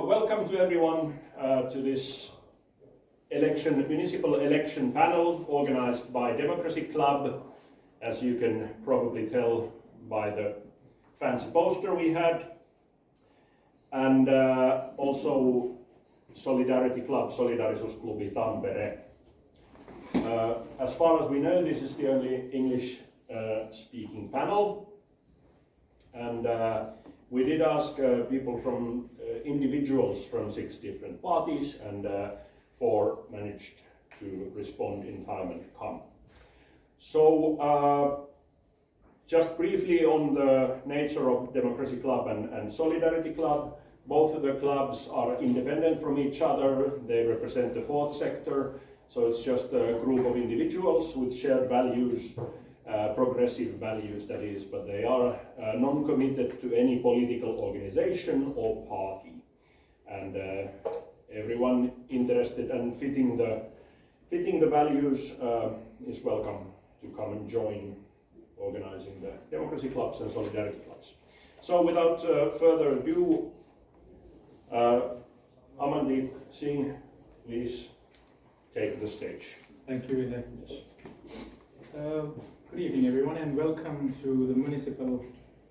Welcome to everyone to this municipal election panel organized by Democracy Club, as you can probably tell by the fancy poster we had, and also Solidarity Club, Solidarisuusklubi Tampere. As far as we know, this is the only English speaking panel, and we did ask people from individuals from 6 different parties, and 4 managed to respond in time and come. So just briefly on the nature of Democracy Club and Solidarity Club. Both of the clubs are independent from each other. They represent the 4th sector, so it's just a group of individuals with shared values, progressive values that is, but they are non-committed to any political organization or party. And everyone interested and fitting the values is welcome to come and join organizing the Democracy Clubs and Solidarity Clubs. So without further ado, Amandeep Singh, please take the stage. Thank you, Ville. Good evening, everyone, and welcome to the municipal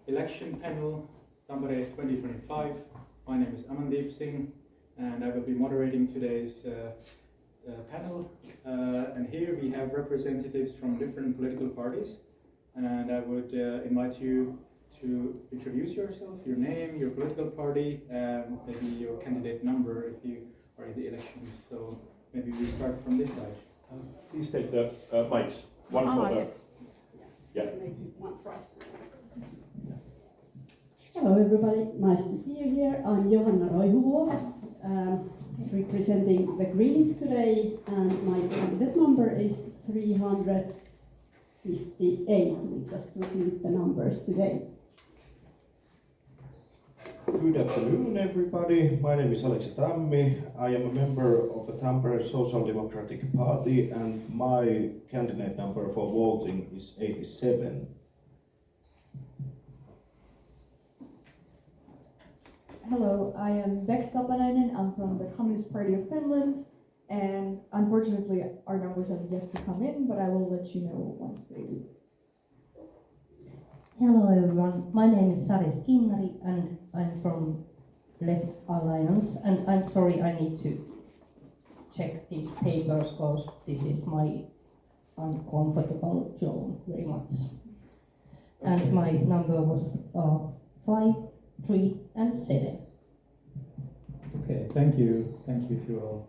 election panel, Tampere 2025. My name is Amandeep Singh, and I will be moderating today's panel. And here we have representatives from different political parties, and I would invite you to introduce yourself, your name, your political party, and maybe your candidate number if you are in the elections. So maybe we start from this side. Please take the mics. One for the... Yes. Yeah. Maybe one for us. Hello everybody, nice to see you here. I'm Johanna Roihuvuo, representing the Greens today, and my candidate number is 358. We just received the numbers today. Good afternoon, everybody. My name is Aleksi Tammi. I am a member of the Tampere Social Democratic Party, and my candidate number for voting is 87. Hello, I am Bex Tapanainen. I'm from the Communist Party of Finland, and unfortunately our numbers have yet to come in, but I will let you know once they do. Hello everyone, my name is Sari Skinnari and I'm from Left Alliance, and I'm sorry I need to check these papers because this is my uncomfortable job very much. Okay. And my number was 5, 3 and 7. Okay, thank you to all.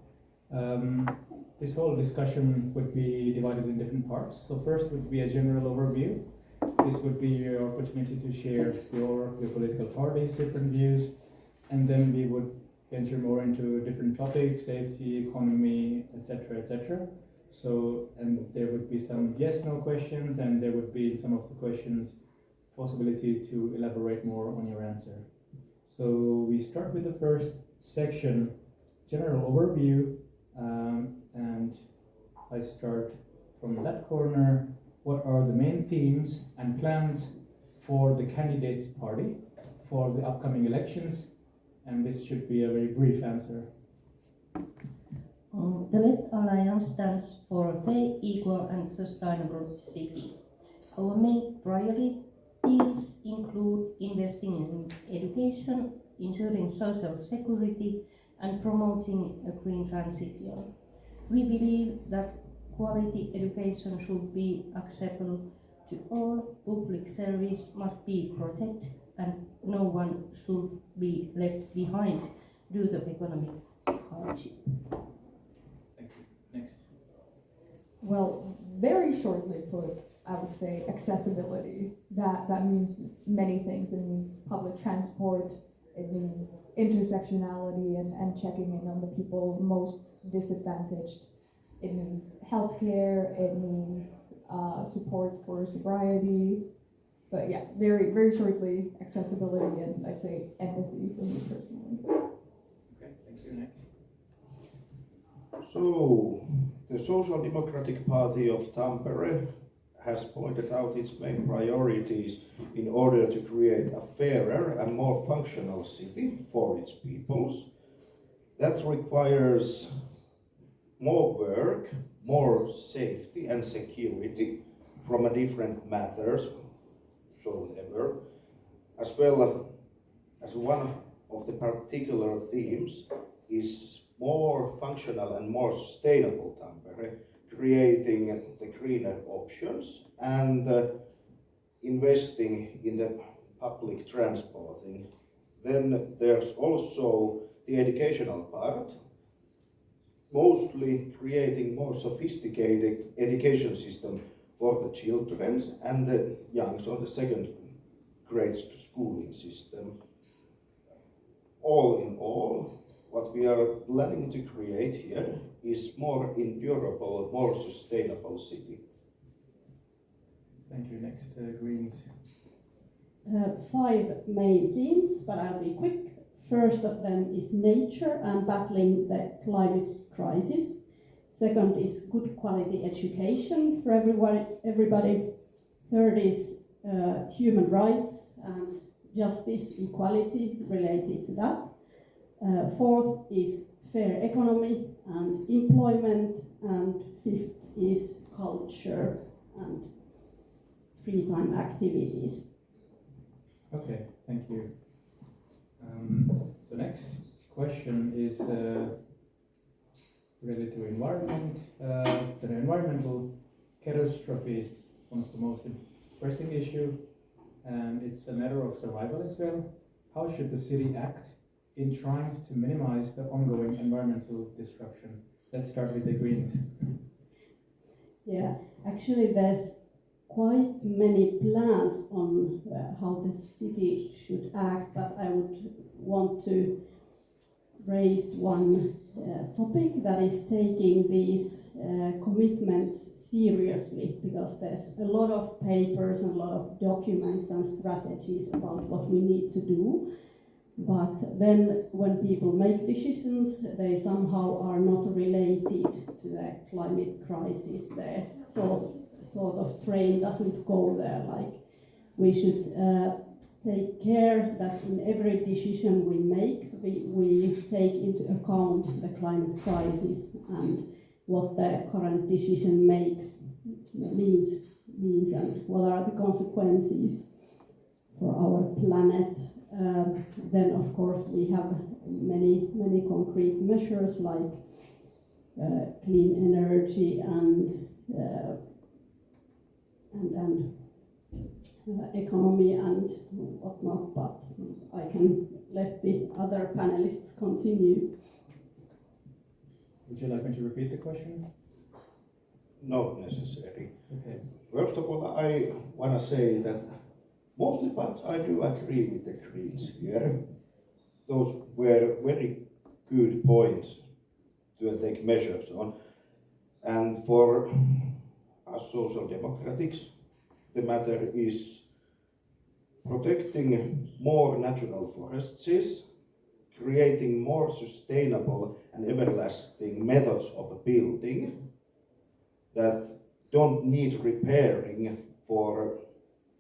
This whole discussion would be divided in different parts. So first would be a general overview. This would be your opportunity to share your political party's different views, and then we would venture more into different topics, safety, economy, etc., etc. So, and there would be some yes/no questions, and there would be some of the questions possibility to elaborate more on your answer. So we start with the first section, general overview, and I start from that corner. What are the main themes and plans for the candidates' party for the upcoming elections? And this should be a very brief answer. The Left Alliance stands for a fair, equal and sustainable city. Our main priorities include investing in education, ensuring social security and promoting a green transition. We believe that quality education should be accessible to all, public service must be protected, and no one should be left behind due to economic hardship. Thank you. Next. Well, very shortly put, I would say accessibility. That means many things. It means public transport, it means intersectionality and checking in on the people most disadvantaged. It means healthcare, it means support for sobriety, but yeah, very, very shortly, accessibility and I'd say empathy for me personally. Okay, thank you. Next. So, the Social Democratic Party of Tampere has pointed out its main priorities in order to create a fairer and more functional city for its peoples. That requires more work, more safety and security from a different matters, so ever, as well as one of the particular themes is more functional and more sustainable Tampere, creating the greener options and investing in the public transporting. Then there's also the educational part, mostly creating more sophisticated education system for the children and the youngs on the second grade schooling system. All in all, what we are planning to create here is more endurable, more sustainable city. Thank you. Next, Greens. 5 main themes, but I'll be quick. First of them is nature and battling the climate crisis. Second is good quality education for everybody. Third is human rights and justice, equality related to that. Fourth is fair economy and employment. And fifth is culture and free time activities. Okay, thank you. So next question is related to environment. The environmental catastrophe is one of the most pressing issue, and it's a matter of survival as well. How should the city act in trying to minimize the ongoing environmental disruption? Let's start with the Greens. Yeah, actually there's quite many plans on how the city should act, but I would want to raise one topic that is taking these commitments seriously, because there's a lot of papers and a lot of documents and strategies about what we need to do, but then when people make decisions, they somehow are not related to the climate crisis. Their thought of train doesn't go there. Like, we should take care that in every decision we make, we take into account the climate crisis and what the current decision means and what are the consequences for our planet. Then of course we have many concrete measures like clean energy and economy and whatnot, but I can let the other panelists continue. Would you like me to repeat the question? Not necessary. Okay. First of all, I want to say that mostly parts I do agree with the Greens here. Those were very good points to take measures on. And for us social democrats, the matter is protecting more natural forests, creating more sustainable and everlasting methods of building that don't need repairing for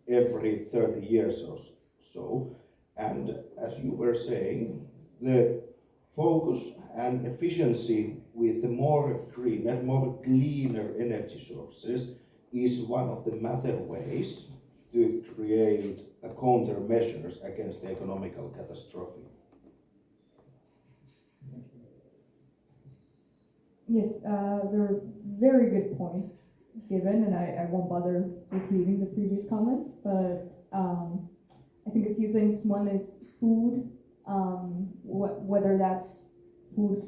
every 30 years or so. And as you were saying, the focus and efficiency with the more greener, more cleaner energy sources is one of the matter ways to create a countermeasures against the economical catastrophe. Yes, there are very good points given, and I won't bother repeating the previous comments, but I think a few things. One is food, whether that's food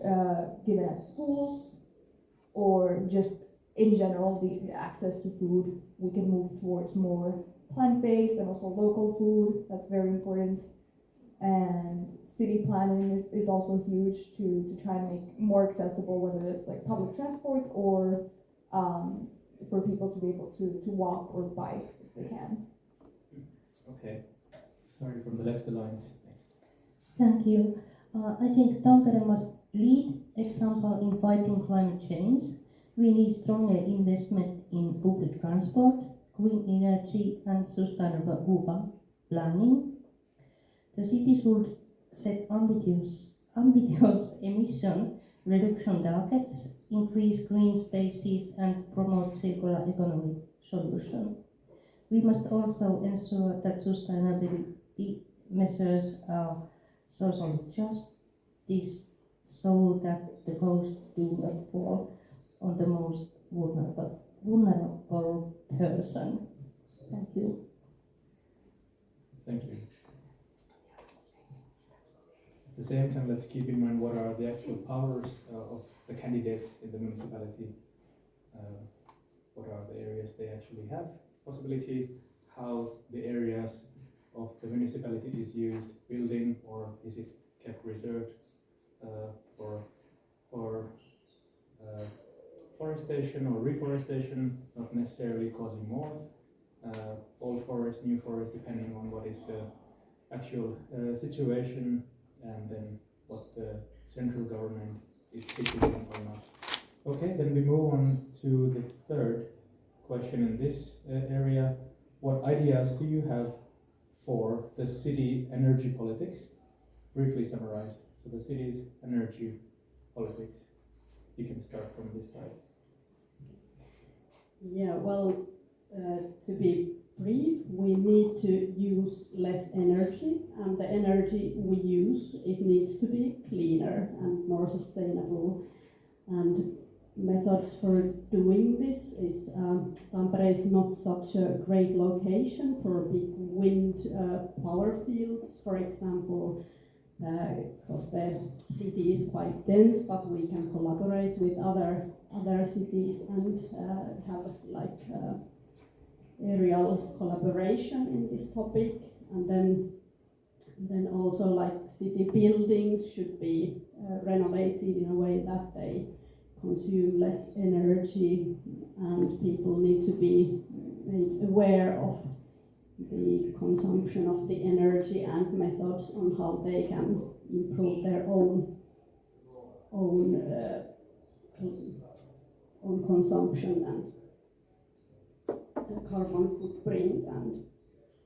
given at schools or just in general, the access to food. We can move towards more plant-based and also local food. That's very important. And city planning is also huge to try and make more accessible, whether it's like public transport or for people to be able to walk or bike if they can. Okay. Sorry, from the left alliance. Next. Thank you. I think Tampere must lead example in fighting climate change. We need stronger investment in public transport, clean energy and sustainable urban planning. The city should set ambitious ambitious emission reduction targets, increase green spaces, and promote circular economy solutions. We must also ensure that sustainability measures are socially just, so that the costs do not fall on the most vulnerable person. Thank you. Thank you. At the same time, let's keep in mind what are the actual powers of the candidates in the municipality. What are the areas they actually have possibility, how the areas of the municipality is used, building, or is it kept reserved for forestation or reforestation, not necessarily causing more old forest, new forest, depending on what is the actual situation, and then what the central government is pitching in or not. Okay, then we move on to the third question in this area. What ideas do you have for the city energy politics? Briefly summarized. So the city's energy politics. You can start from this side. Yeah, well, to be brief, we need to use less energy, and the energy we use, it needs to be cleaner and more sustainable. And methods for doing this is Tampere is not such a great location for big wind power fields, for example, because the city is quite dense, but we can collaborate with other cities and have like aerial collaboration in this topic. And then also like city buildings should be renovated in a way that they consume less energy, and people need to be made aware of the consumption of the energy and methods on how they can improve their own consumption and carbon footprint and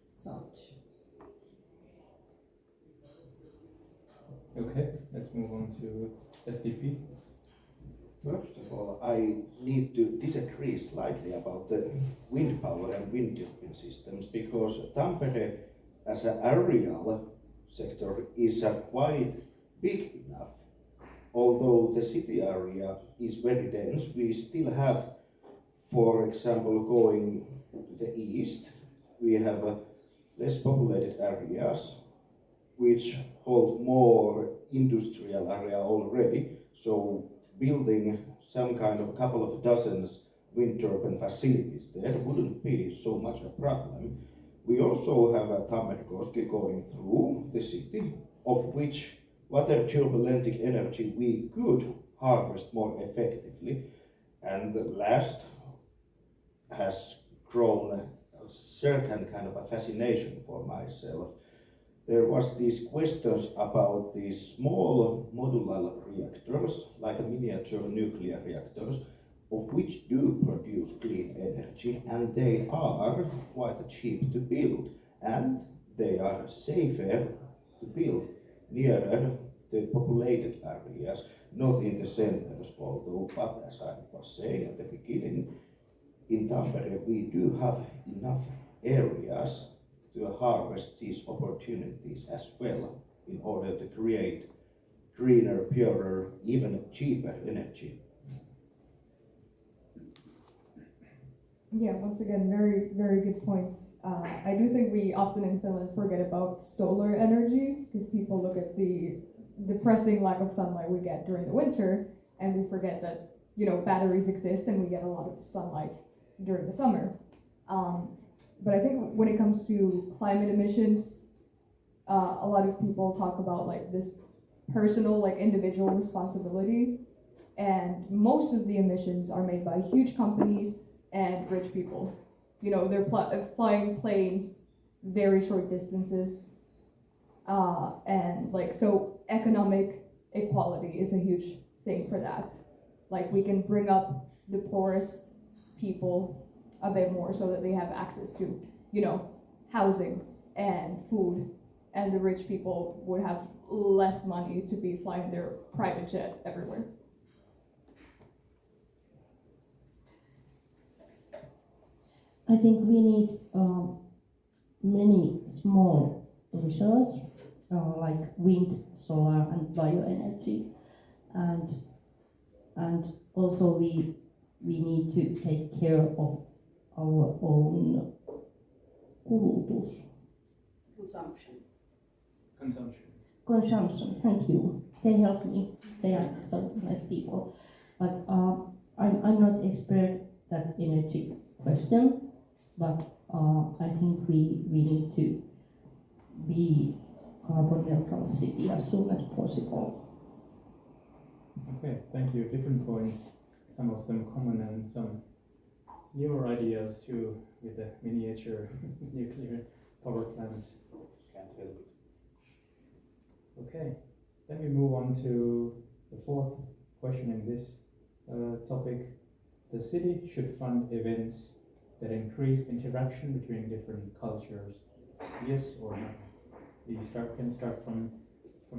such. Okay, let's move on to SDP. First of all, I need to disagree slightly about the wind power and wind turbine systems, because Tampere as an aerial sector is quite big enough. Although the city area is very dense, we still have, for example, going to the east, we have less populated areas which hold more industrial area already. So building some kind of couple of dozens wind turbine facilities there wouldn't be so much a problem. We also have a Tammerkoski going through the city, of which water turbulent energy we could harvest more effectively. And the last has grown a certain kind of a fascination for myself. There was these questions about these small modular reactors, like a miniature nuclear reactors, of which do produce clean energy, and they are quite cheap to build, and they are safer to build nearer the populated areas, not in the centers, although, but as I was saying at the beginning, in Tampere we do have enough areas to harvest these opportunities as well in order to create greener, purer, even cheaper energy. Yeah, once again, very, very good points. I do think we often in Finland forget about solar energy, because people look at the depressing lack of sunlight we get during the winter, and we forget that, you know, batteries exist and we get a lot of sunlight during the summer. But I think when it comes to climate emissions, a lot of people talk about like this personal, like individual responsibility, and most of the emissions are made by huge companies and rich people. You know, they're flying planes very short distances, and like, so economic equality is a huge thing for that. Like, we can bring up the poorest people a bit more so that they have access to, you know, housing and food, and the rich people would have less money to be flying their private jet everywhere. I think we need many small resources like wind, solar, and bioenergy, and also we need to take care of our own kulutus. Consumption. Thank you. They help me. They are so nice people. But I'm not expert that energy question. But I think we need to be carbon neutral city as soon as possible. Okay, thank you. Different points, some of them common and some newer ideas too, with the miniature nuclear power plants. Can't help it. Okay, then we move on to the fourth question in this topic. The city should fund events that increase interaction between different cultures. Yes or no? We can start from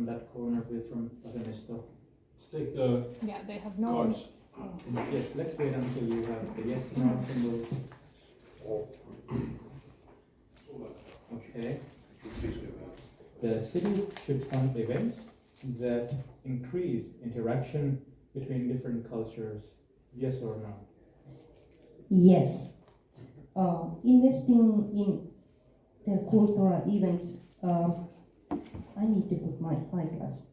that corner, from Vasemmisto. Let's take the Yeah, they have no. cards. Yes, let's wait until you have the yes and no symbols. Okay. The city should fund events that increase interaction between different cultures. Yes or no? Yes. Investing in the cultural events. I need to put my eyeglass.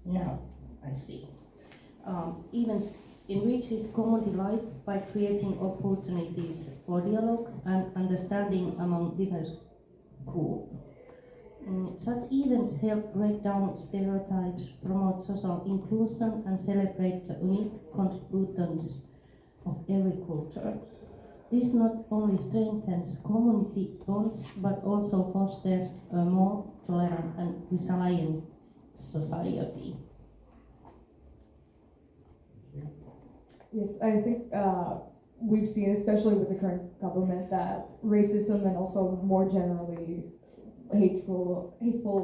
Now I see. Events enriches community life by creating opportunities for dialogue and understanding among diverse groups. Such events help break down stereotypes, promote social inclusion, and celebrate the unique contributions of every culture. This not only strengthens community bonds, but also fosters a more tolerant and resilient society. Yes, I think we've seen, especially with the current government, that racism and also more generally hateful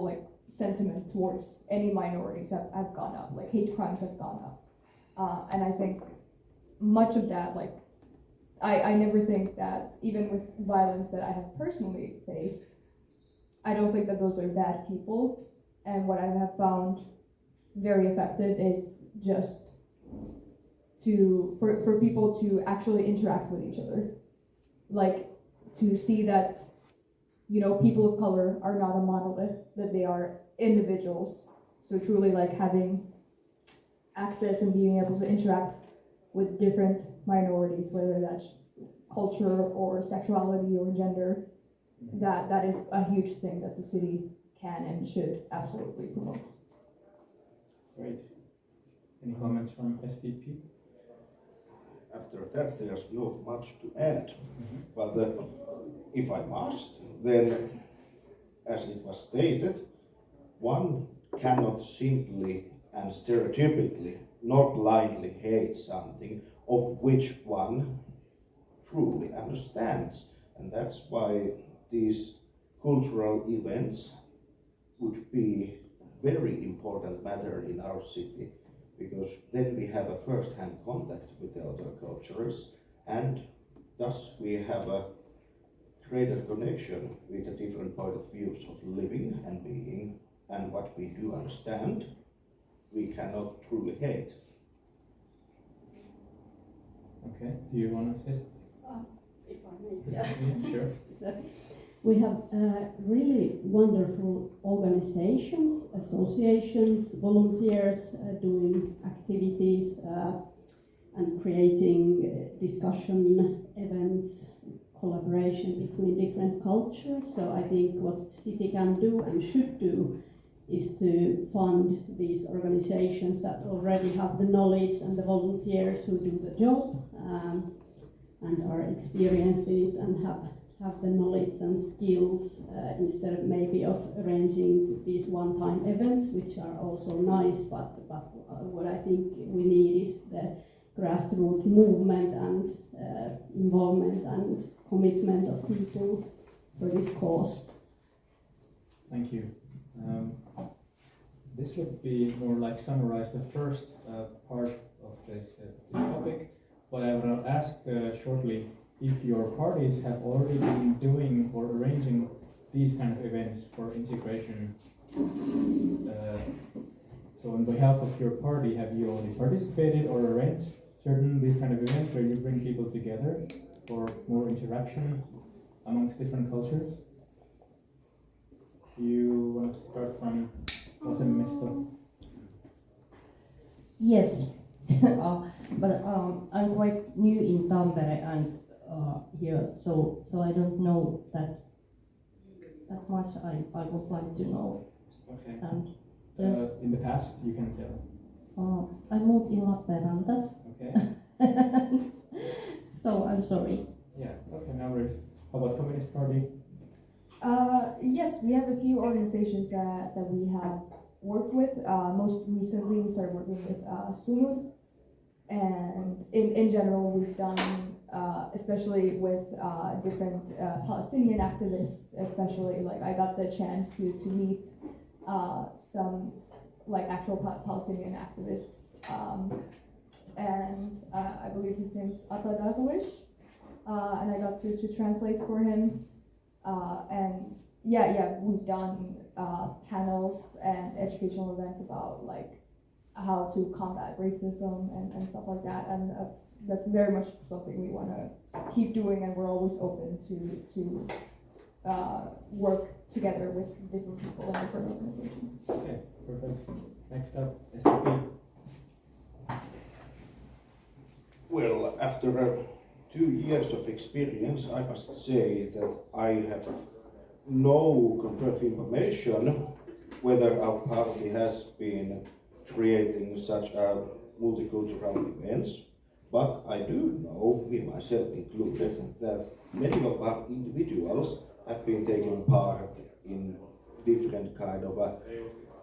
like sentiment towards any minorities have gone up. Like hate crimes have gone up, and I think much of that, like I never think that even with violence that I have personally faced, I don't think that those are bad people. And what I have found very effective is just for people to actually interact with each other, like to see that, you know, people of color are not a monolith, that they are individuals. So truly like having access and being able to interact with different minorities, whether that's culture or sexuality or gender, that is a huge thing that the city can and should absolutely promote. Great. Any comments from STP? After that, there's not much to add. But if I must, then, as it was stated, one cannot simply and stereotypically, not blindly hate something of which one truly understands. And that's why these cultural events would be very important matter in our city, because then we have a first-hand contact with the other cultures, and thus we have a greater connection with the different point of views of living and being, and what we do understand, we cannot truly hate. Okay, do you want to say something? If I may, yeah. Sure. So, we have really wonderful organizations, associations, volunteers doing activities and creating discussion events, collaboration between different cultures. So I think what city can do and should do is to fund these organizations that already have the knowledge and the volunteers who do the job and are experienced in it and have the knowledge and skills instead of maybe of arranging these one-time events, which are also nice, but what I think we need is the grassroots movement and involvement and commitment of people for this cause. Thank you. this would be more like summarize the first part of this topic. But I want to ask shortly if your parties have already been doing or arranging these kind of events for integration. So on behalf of your party, have you already participated or arranged certain these kind of events where you bring people together for more interaction amongst different cultures? You want to start from Vasemmisto? Yes, but I'm quite new in Tampere and here, so I don't know that much. I would like to know. Okay. And yes, In the past, you can tell. I moved in Lappeenranta, Okay. so I'm sorry. Yeah. Okay. No worries. How about Communist Party? Yes, we have a few organizations that we have worked with. Most recently, we started working with Sumud, and in general, we've done, especially with different Palestinian activists, especially like I got the chance to meet some like actual Palestinian activists, and I believe his name's Ata Darwish, and I got to translate for him. And yeah, we've done panels and educational events about like how to combat racism and stuff like that, and that's very much something we want to keep doing, and we're always open to work together with different people and different organizations. Okay. Perfect. Next up, SDP. Well, after 2 years of experience, I must say that I have no confirmed information whether our party has been creating such multicultural events, but I do know, me myself included, that many of our individuals have been taking part in different kind of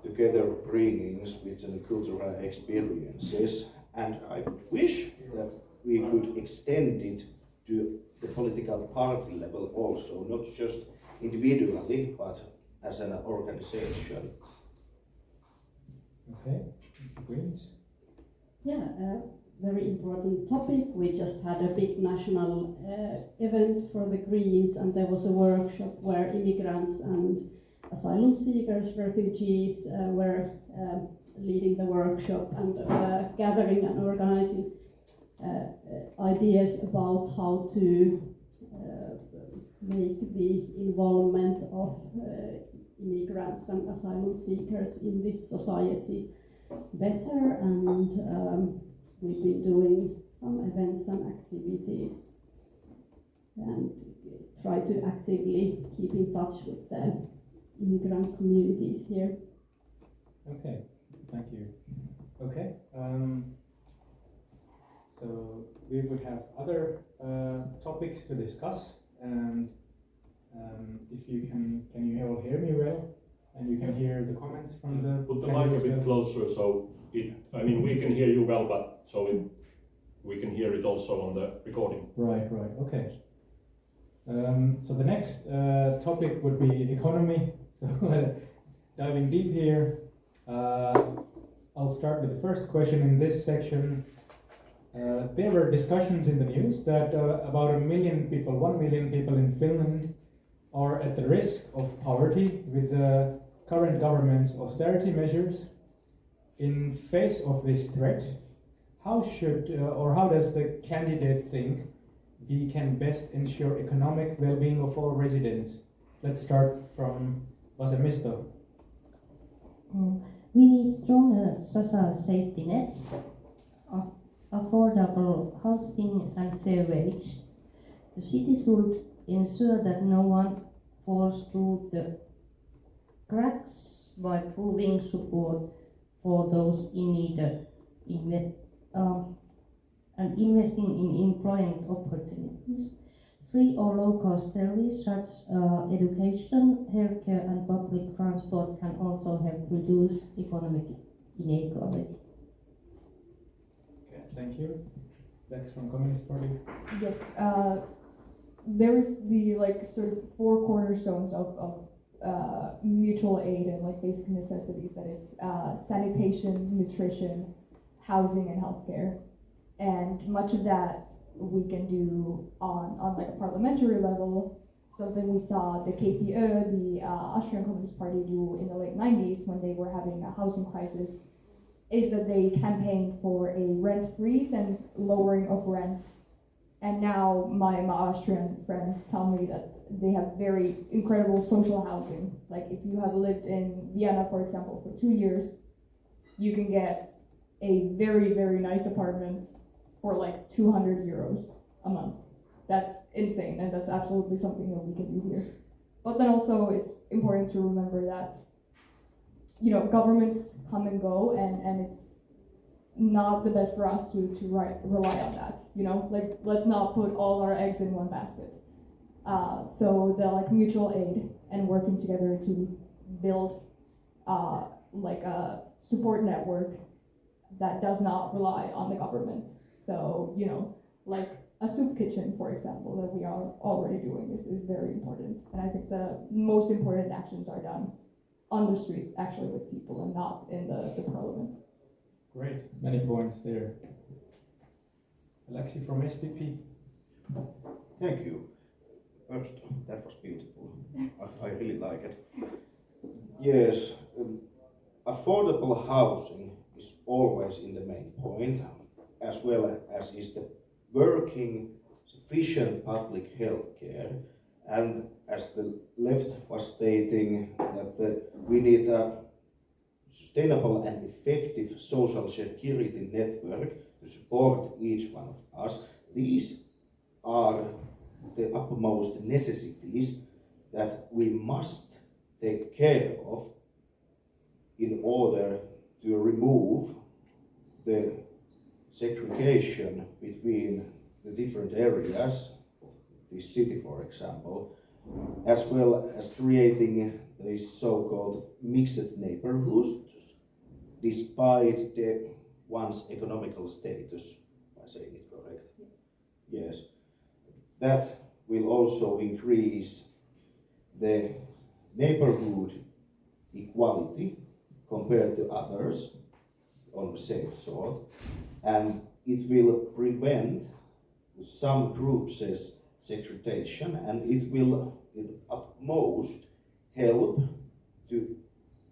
together bringings between cultural experiences, and I wish that we could extend it to the political party level also, not just individually, but as an organization. Okay. Greens. Yeah, very important topic. We just had a big national event for the Greens, and there was a workshop where immigrants and asylum seekers, refugees were leading the workshop and gathering and organizing ideas about how to make the involvement of immigrants and asylum seekers in this society better, and we've been doing some events and activities and try to actively keep in touch with the immigrant communities here. Okay. Thank you. Okay. So we would have other topics to discuss, and if you can you all hear me well, and you can hear the comments from the Put the mic a candidates bit well? closer so we can hear you well, but we can hear it also on the recording. Right, okay. So the next topic would be economy. So diving deep here, I'll start with the first question in this section. There were discussions in the news that about 1 million people in Finland are at the risk of poverty with the current government's austerity measures. In face of this threat, how does the candidate think we can best ensure economic well-being of all residents? Let's start from Vasemmisto. We need stronger social safety nets, affordable housing and fair wage. The city should ensure that no one falls through the cracks by proving support for those in need and investing in employment opportunities. Free or low-cost services such as education, healthcare and public transport can also help reduce economic inequality. Okay, thank you. That's from Communist Party. Yes, there is the like sort of four cornerstones of mutual aid and like basic necessities, that is sanitation, nutrition, housing, and healthcare. And much of that we can do on like a parliamentary level. Something we saw the KPÖ, the Austrian Communist Party, do in the late 90s when they were having a housing crisis, is that they campaigned for a rent freeze and lowering of rents. And now my Austrian friends tell me that they have very incredible social housing. Like if you have lived in Vienna, for example, for 2 years, you can get a very, very nice apartment for like 200 euros a month. That's insane, and that's absolutely something that we can do here. But then also it's important to remember that, you know, governments come and go, and it's not the best for us to rely on that, you know? Like, let's not put all our eggs in one basket. So the like mutual aid and working together to build like a support network that does not rely on the government. So, you know, like a soup kitchen, for example, that we are already doing is very important. And I think the most important actions are done on the streets, actually with people, and not in the parliament. Great, many points there. Alexi from SDP. Thank you. First, that was beautiful. I really like it. Yes, affordable housing is always in the main point, as well as is the working, sufficient public health care. And as the left was stating, that we need a sustainable and effective social security network to support each one of us. These are the uppermost necessities that we must take care of in order to remove the segregation between the different areas of this city, for example, as well as creating these so-called mixed neighborhoods, despite one's economical status, if I say it correct. Yes. That will also increase the neighborhood equality compared to others on the same sort, and it will prevent some groups' segregation, and it will at most help to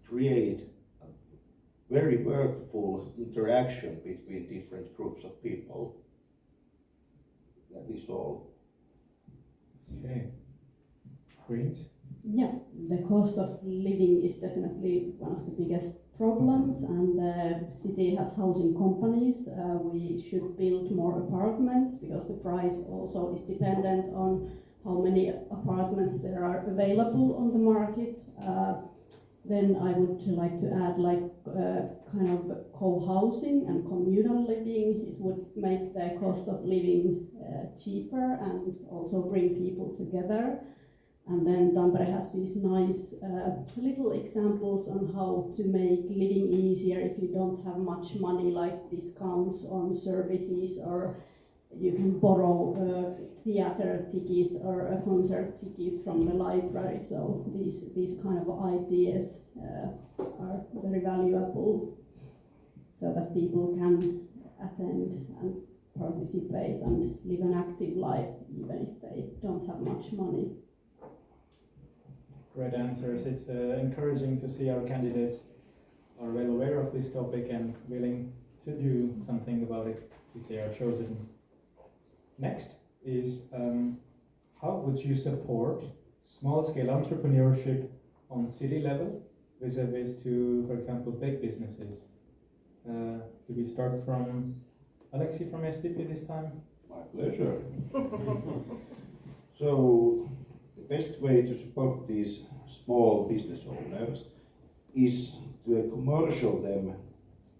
create a very workful interaction between different groups of people. That is all. Okay. Greens? Yeah, the cost of living is definitely one of the biggest problems, and the city has housing companies. We should build more apartments because the price also is dependent on how many apartments there are available on the market. Then I would like to add kind of co-housing and communal living. It would make the cost of living cheaper and also bring people together. And then Tampere has these nice little examples on how to make living easier if you don't have much money, like discounts on services, or you can borrow a theater ticket or a concert ticket from the library. So these kind of ideas are very valuable, so that people can attend and participate and live an active life even if they don't have much money. Great answers. It's encouraging to see our candidates are well aware of this topic and willing to do something about it if they are chosen. Next is how would you support small-scale entrepreneurship on city level vis-a-vis to, for example, big businesses? Do we start from Alexi from SDP this time? My pleasure. So, the best way to support these small business owners is to commercial them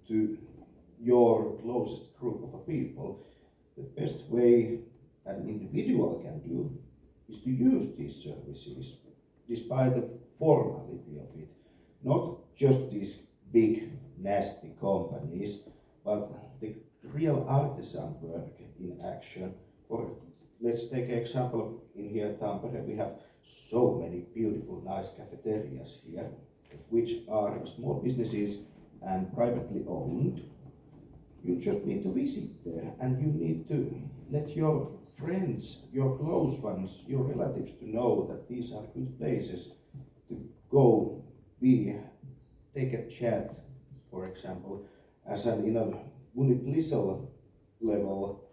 to your closest group of people. The best way an individual can do is to use these services despite the formality of it. Not just these big nasty companies, but the real artisan work in action. Or let's take an example in here Tampere. We have so many beautiful, nice cafeterias here, which are small businesses and privately owned. You just need to visit there, and you need to let your friends, your close ones, your relatives to know that these are good places to go, take a chat, for example, as an municipal level.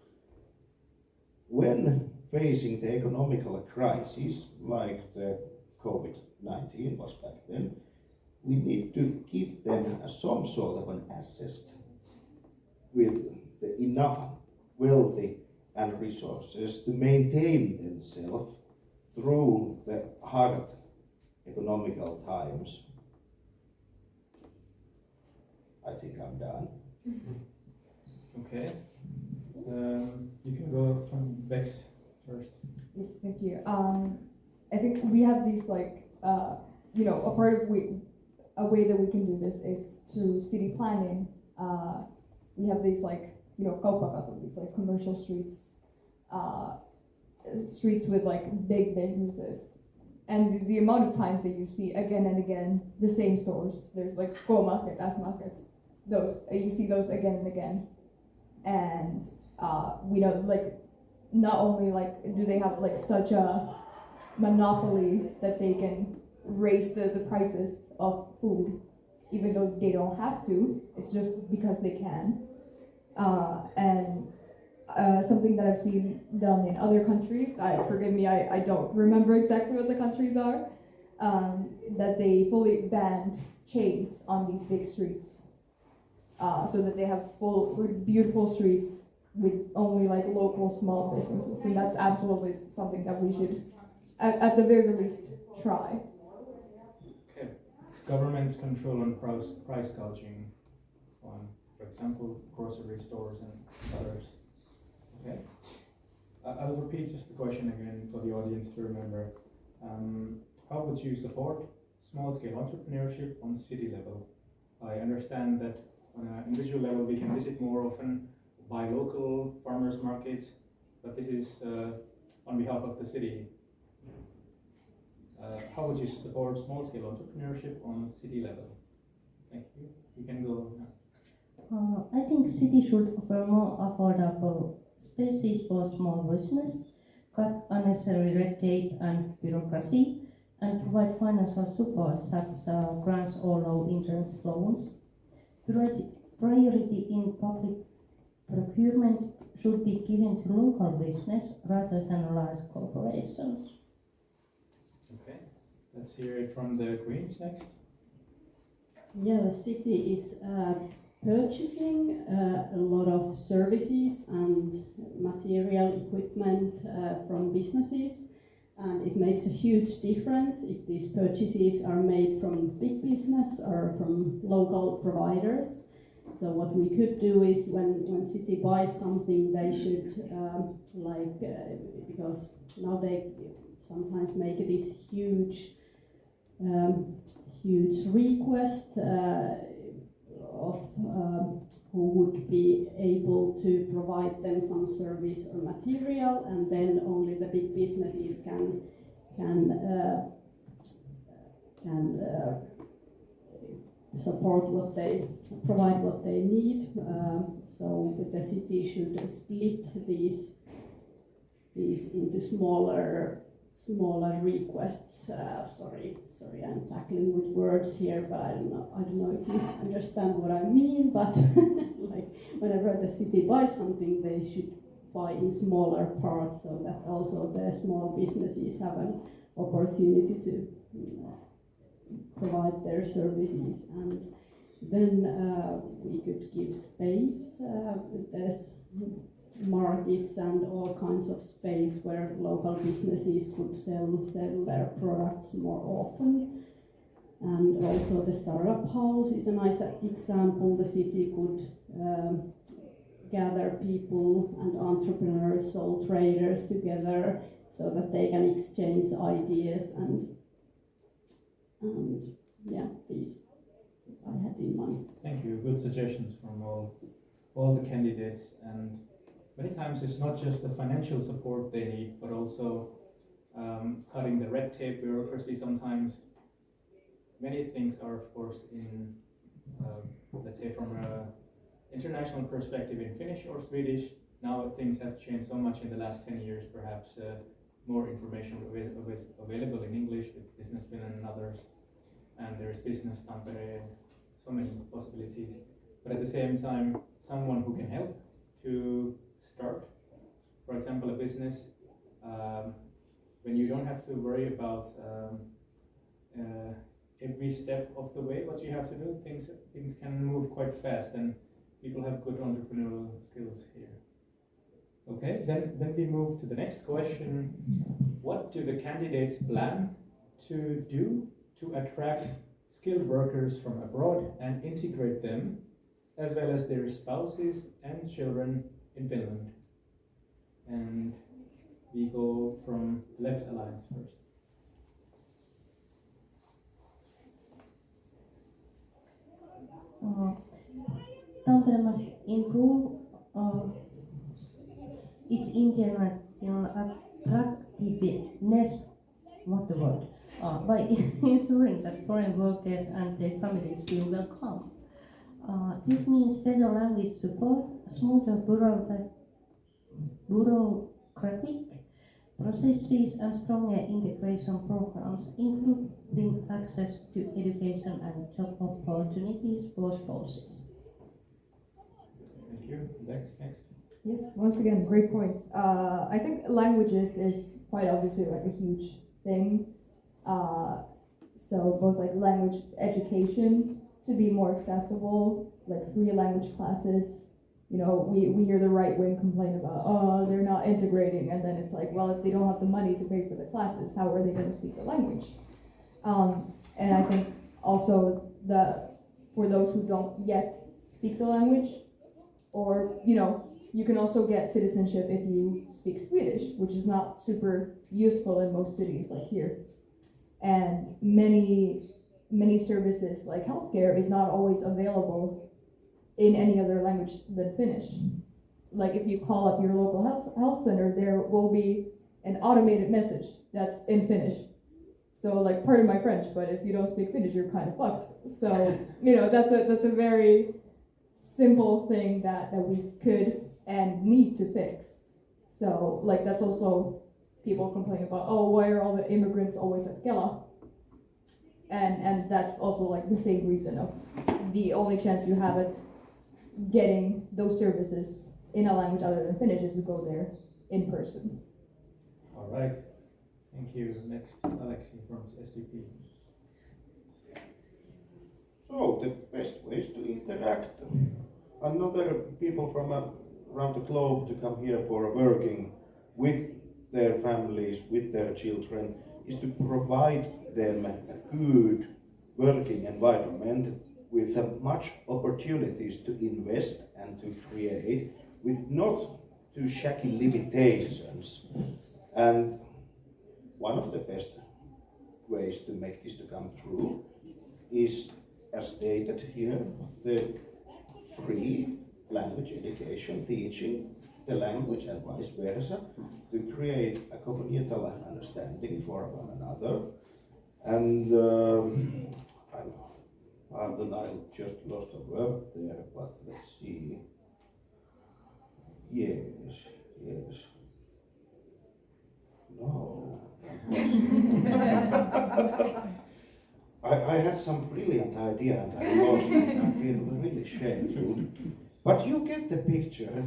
When facing the economical crisis, like the COVID-19 was back then, we need to give them some sort of an assist with enough wealthy and resources to maintain themselves through the hard economical times. I think I'm done. Okay. You can go from Bex first. Yes, thank you. I think we have these a part of a way that we can do this is through city planning. We have these kaupakatot, these commercial streets, streets with big businesses, and the amount of times that you see again and again the same stores. There's K-market, S-market, those you see those again and again, and we know not only do they have such a monopoly that they can raise the prices of food, even though they don't have to. It's just because they can. And something that I've seen done in other countries, forgive me, I don't remember exactly what the countries are, that they fully banned chains on these big streets, so that they have full, beautiful streets with only local small businesses, and that's absolutely something that we should, at the very least, try. Okay. Government's control on price gouging on, for example, grocery stores and others. Okay. I'll repeat just the question again for the audience to remember. How would you support small-scale entrepreneurship on city level? I understand that on an individual level we can visit more often, buy local farmers markets, but this is on behalf of the city. How would you support small-scale entrepreneurship on city level? Thank you. You can go now. I think city should offer more affordable spaces for small business, cut unnecessary red tape and bureaucracy, and provide financial support such as grants or low interest loans. Priority in public procurement should be given to local business rather than large corporations. Okay. Let's hear it from the Greens next. Yeah, the city is purchasing a lot of services and material equipment from businesses, and it makes a huge difference if these purchases are made from big business or from local providers. So what we could do is when city buys something, they should because now they sometimes make this huge request of who would be able to provide them some service or material, and then only the big businesses can provide what they need. So the city should split these into smaller requests. Sorry, I'm tackling with words here, but I don't know if you understand what I mean. But whenever the city buys something, they should buy in smaller parts, so that also the small businesses have an opportunity to provide their services, and then we could give space. There's markets and all kinds of space where local businesses could sell their products more often. And also the startup house is a nice example. The city could gather people and entrepreneurs, sole traders together so that they can exchange ideas, and yeah, these I had in mind. Thank you. Good suggestions from all the candidates, and many times it's not just the financial support they need, but also cutting the red tape, bureaucracy sometimes. Many things are, of course, in, let's say, from an international perspective in Finnish or Swedish. Now things have changed so much in the last 10 years, perhaps more information available in English with Business Finland and others. And there's Business Tampere, so many possibilities. But at the same time, someone who can help to start, for example, a business, when you don't have to worry about every step of the way what you have to do, things can move quite fast, and people have good entrepreneurial skills here. Okay, then we move to the next question. What do the candidates plan to do to attract skilled workers from abroad and integrate them, as well as their spouses and children in Finland? And we go from Left Alliance first. Tampere must improve its internal attractiveness, by ensuring that foreign workers and their families feel welcome. This means better language support, smoother bureaucratic processes, and stronger integration programs, including access to education and job opportunities for spouses. Thank you. Next. Yes, once again, great points. I think languages is quite obviously like a huge thing. So both like language education to be more accessible, like free language classes. You know, we hear the right wing complain about, oh, they're not integrating, and then it's like, well, if they don't have the money to pay for the classes, how are they going to speak the language? And I think also for those who don't yet speak the language, or, you know, you can also get citizenship if you speak Swedish, which is not super useful in most cities like here. And many services like healthcare is not always available in any other language than Finnish. Like if you call up your local health center, there will be an automated message that's in Finnish. So like, pardon my French, but if you don't speak Finnish, you're kind of fucked. So, you know, that's a very simple thing that we could and need to fix. So like, that's also people complain about, oh, why are all the immigrants always at Kela? And that's also like the same reason of the only chance you have at getting those services in a language other than Finnish is to go there in person. All right. Thank you. Next, Alexi from SDP. So the best ways to interact another people from around the globe to come here for working with their families, with their children, is to provide them a good working environment with much opportunities to invest and to create, with not too shaky limitations. And one of the best ways to make this to come true is, as stated here, the free language education, teaching the language and vice versa, to create a communal understanding for one another. And I just lost a word there, but let's see. Yes. No. I had some brilliant idea and I lost it. I feel really shameful. But you get the picture.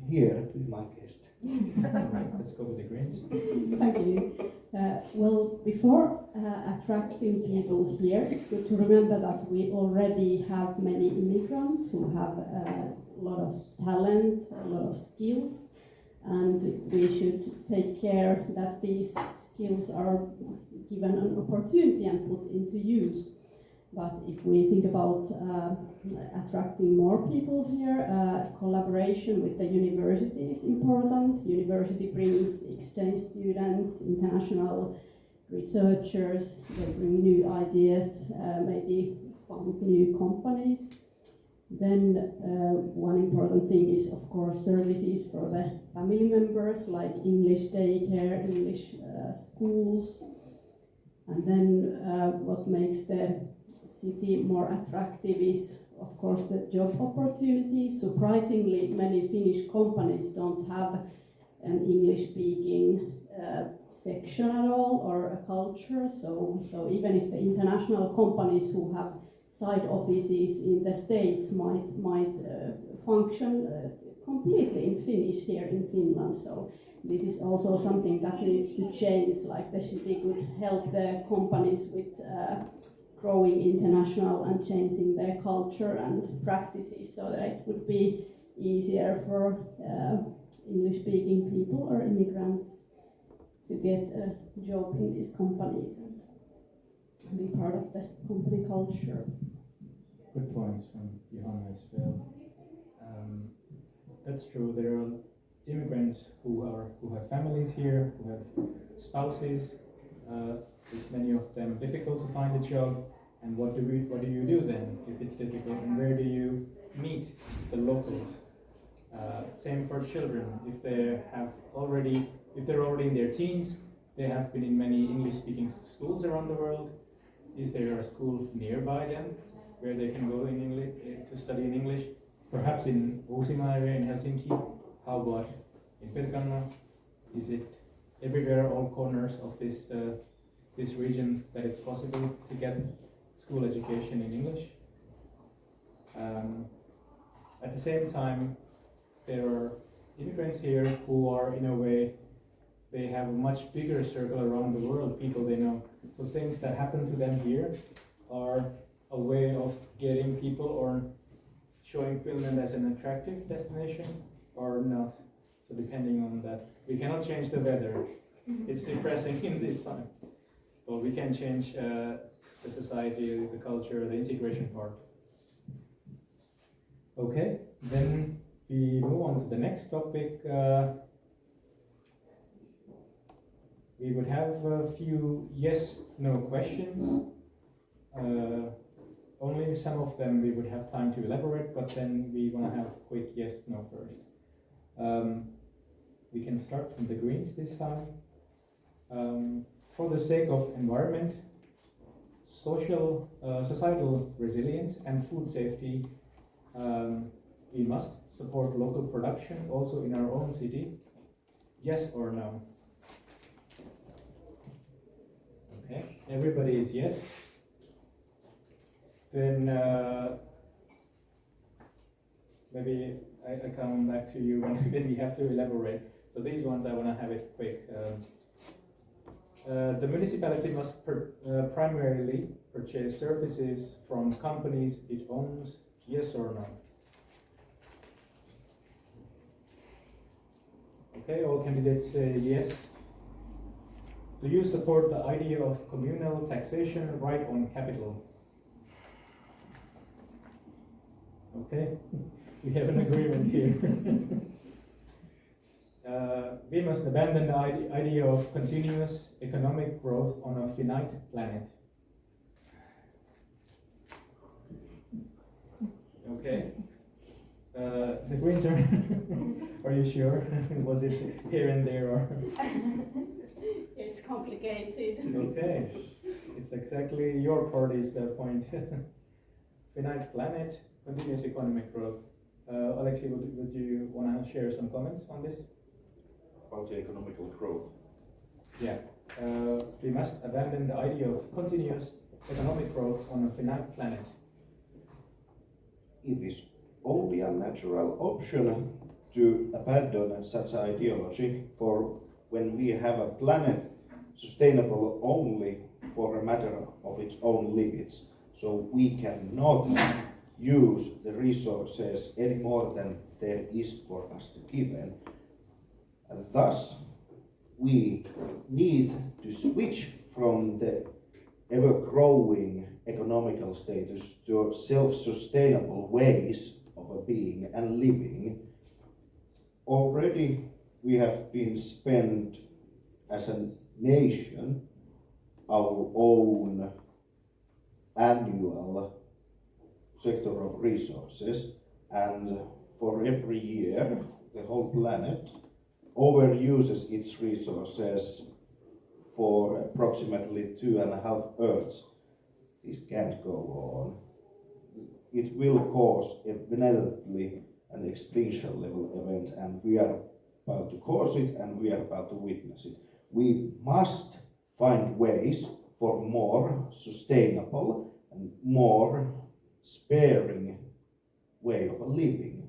Here, be my guest. Right, let's go with the Greens. Thank you. Well, before attracting people here, it's good to remember that we already have many immigrants who have a lot of talent, a lot of skills, and we should take care that these skills are given an opportunity and put into use. But if we think about attracting more people here, collaboration with the university is important. University brings exchange students, international researchers, they bring new ideas, maybe found new companies. Then one important thing is, of course, services for the family members, like English daycare, English schools. And then what makes the city more attractive is, of course, the job opportunities. Surprisingly, many Finnish companies don't have an English-speaking section at all, or a culture. So even if the international companies who have side offices in the States might function completely in Finnish here in Finland. So this is also something that needs to change, like the city could help the companies with growing international and changing their culture and practices so that it would be easier for English-speaking people or immigrants to get a job in these companies and be part of the company culture. Good points from Johanna as well. That's true. There are immigrants who have families here, who have spouses. With many of them difficult to find a job. And what do you do then if it's difficult? And where do you meet the locals? Same for children. If they're already in their teens, they have been in many English-speaking schools around the world. Is there a school nearby them where they can go in English to study in English? Perhaps in Uusimaa area in Helsinki. How about in Pirkanmaa? Is it everywhere, all corners of this region, that it's possible to get school education in English? At the same time, there are immigrants here who are, in a way, they have a much bigger circle around the world, people they know. So things that happen to them here are a way of getting people or showing Finland as an attractive destination or not. So depending on that, we cannot change the weather. It's depressing in this time. But we can change the society, the culture, the integration part. Okay, then we move on to the next topic. We would have a few yes/no questions. Only some of them we would have time to elaborate, but then we want to have quick yes/no first. We can start from the Greens this time. For the sake of environment, societal resilience and food safety, we must support local production also in our own city. Yes or no? Okay, everybody is yes. Then maybe I come back to you when we have to elaborate. So these ones I want to have it quick. The municipality must primarily purchase services from companies it owns. Yes or no? Okay, all candidates say yes. Do you support the idea of communal taxation right on capital? Okay, we have an agreement here. We must abandon the idea of continuous economic growth on a finite planet. Okay. The Greens are you sure? Was it here and there or? It's complicated. Okay, it's exactly your party's point. Finite planet, continuous economic growth. Alexi, would you want to share some comments on this? About the economical growth. Yeah, we must abandon the idea of continuous economic growth on a finite planet. It is only a natural option to abandon such ideology, for when we have a planet sustainable only for a matter of its own limits, so we cannot use the resources any more than there is for us to give, and thus we need to switch from the ever-growing economical status to self-sustainable ways of being and living. Already we have been spent as a nation our own annual sector of resources, and for every year the whole planet overuses its resources for approximately 2.5 Earths. This can't go on. It will cause inevitably an extinction level event, and we are about to cause it and we are about to witness it. We must find ways for more sustainable and more sparing way of living.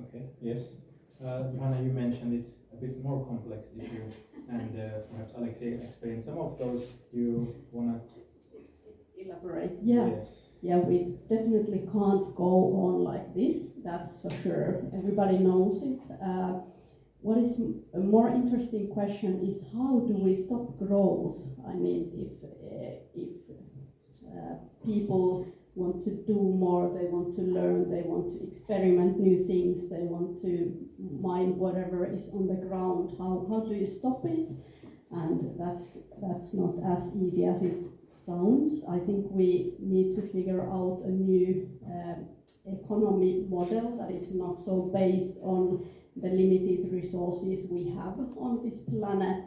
Okay, yes. Johanna, you mentioned it's a bit more complex issue, and perhaps Alexei explained some of those. You wanna elaborate? Yeah. Yes. Yeah, we definitely can't go on like this, that's for sure. Everybody knows it. What is a more interesting question is how do we stop growth? I mean, if people want to do more, they want to learn, they want to experiment new things, they want to mine whatever is on the ground, how do you stop it? And that's not as easy as it sounds. I think we need to figure out a new economy model that is not so based on the limited resources we have on this planet,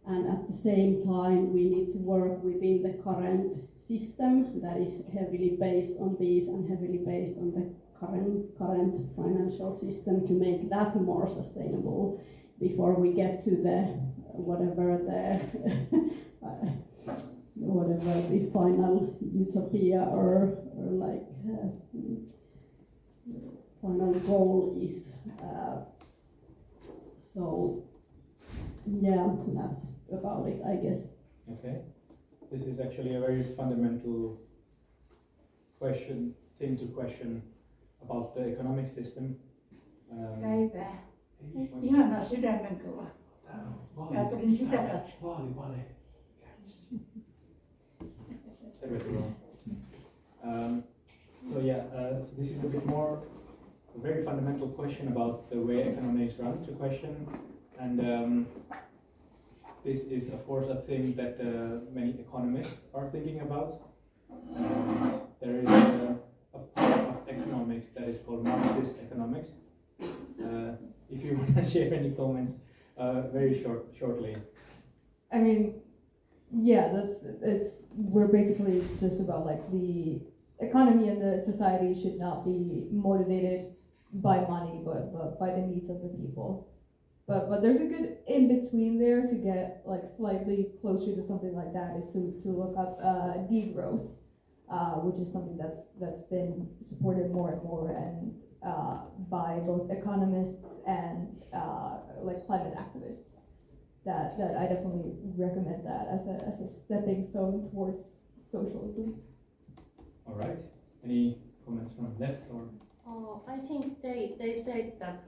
and at the same time we need to work within the current system that is heavily based on these and heavily based on the current financial system to make that more sustainable before we get to the whatever the final utopia or like final goal is. So yeah, that's about it, I guess. Okay. This is actually a very fundamental thing to question about the economic system. Päivää. Ihanaa sydämenkova. Mä tulin sitä katsomaan. So this is a bit more a very fundamental question about the way economics run to question, and this is of course a thing that many economists are thinking about. There is a part of economics that is called Marxist economics. If you want to share any comments, very shortly. I mean, yeah, we're basically, it's just about like the economy and the society should not be motivated by money, but by the needs of the people. But there's a good in between there to get like slightly closer to something like that is to look up degrowth, which is something that's been supported more and more and by both economists and like climate activists. That I definitely recommend that as a stepping stone towards socialism. All right. Any comments from left or? I think they said that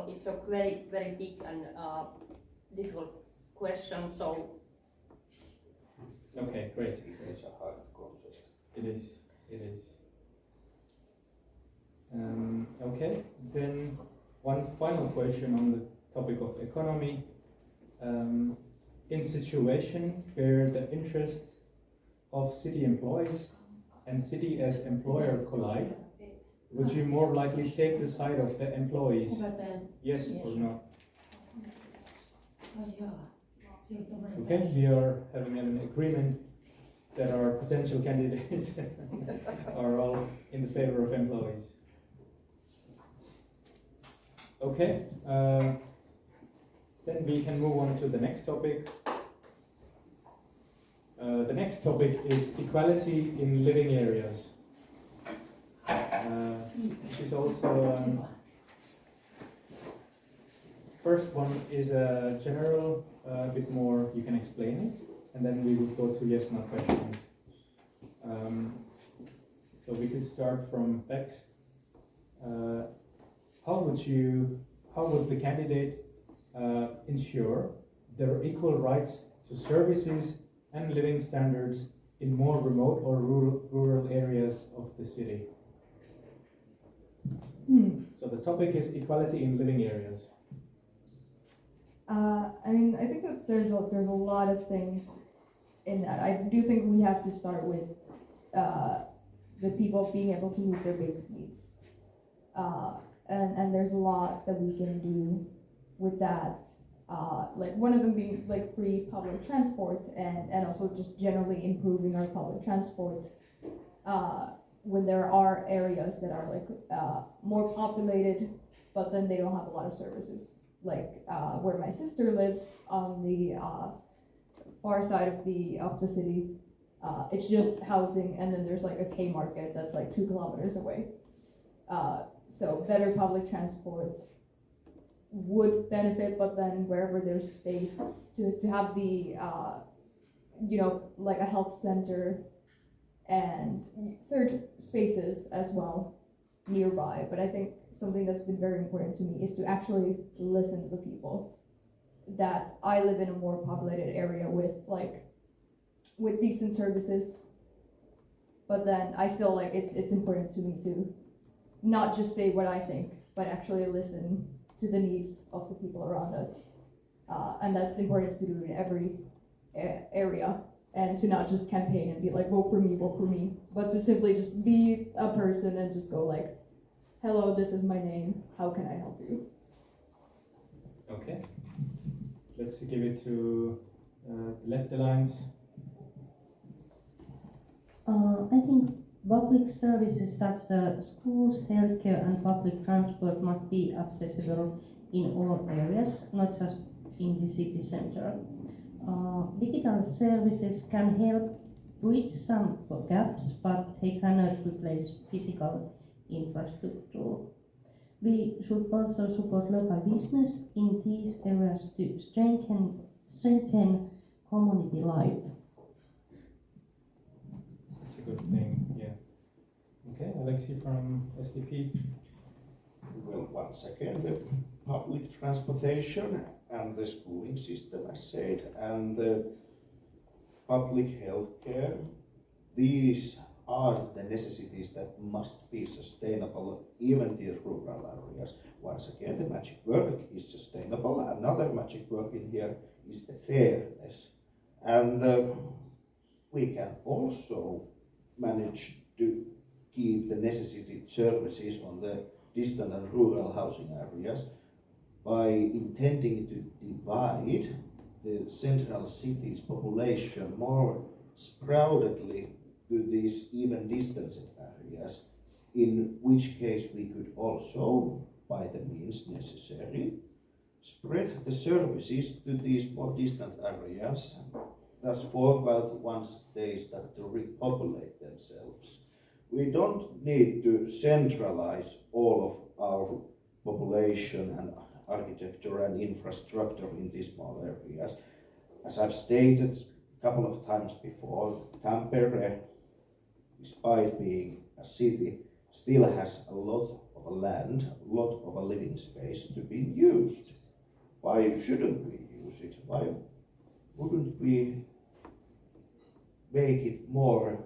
it's a very, very big and difficult question, so... Okay, great. It's a hard concept. It is. Okay, then one final question on the topic of economy. In situation where the interests of city employees and city as employer collide, would you more likely take the side of the employees? Yes or no? Okay, we are having an agreement that our potential candidates are all in the favor of employees. Okay, then we can move on to the next topic. The next topic is equality in living areas. This is also first one is a general, bit more you can explain it, and then we will go to yes/no questions. So we could start from Bex. How would the candidate ensure there are equal rights to services and living standards in more remote or rural areas of the city? So the topic is equality in living areas. I mean, I think that there's a lot of things in that. I do think we have to start with the people being able to meet their basic needs. And there's a lot that we can do with that. Like one of them being like free public transport and also just generally improving our public transport when there are areas that are like more populated, but then they don't have a lot of services. Like where my sister lives on the far side of the city, it's just housing, and then there's like a K market that's like 2 kilometers away. So better public transport would benefit, but then wherever there's space to have the like a health center and third spaces as well nearby. But I think something that's been very important to me is to actually listen to the people. That I live in a more populated area with decent services, but then I still like it's important to me to not just say what I think, but actually listen to the needs of the people around us, and that's important to do in every area, and to not just campaign and be like vote for me, but to simply just be a person and just go like, hello, this is my name, how can I help you? Okay, let's give it to Left Alliance. I think public services such as schools, healthcare and public transport must be accessible in all areas, not just in the city center. Digital services can help bridge some gaps, but they cannot replace physical infrastructure. We should also support local business in these areas to strengthen community life. That's a good thing, yeah. Okay, Alexi from SDP. Well, once again, the public transportation and the schooling system, as said, and the public health care, these are the necessities that must be sustainable even in the rural areas. Once again, the magic word is sustainable. Another magic word in here is fairness. And we can also manage to keep the necessary services on the distant and rural housing areas by intending to divide the central city's population more sproutedly to these even distant areas, in which case we could also, by the means necessary, spread the services to these more distant areas, thus forward once they start to repopulate themselves. We don't need to centralize all of our population and architecture and infrastructure in these small areas. As I've stated a couple of times before, Tampere, despite being a city, still has a lot of land, a lot of a living space to be used. Why shouldn't we use it? Why wouldn't we make it more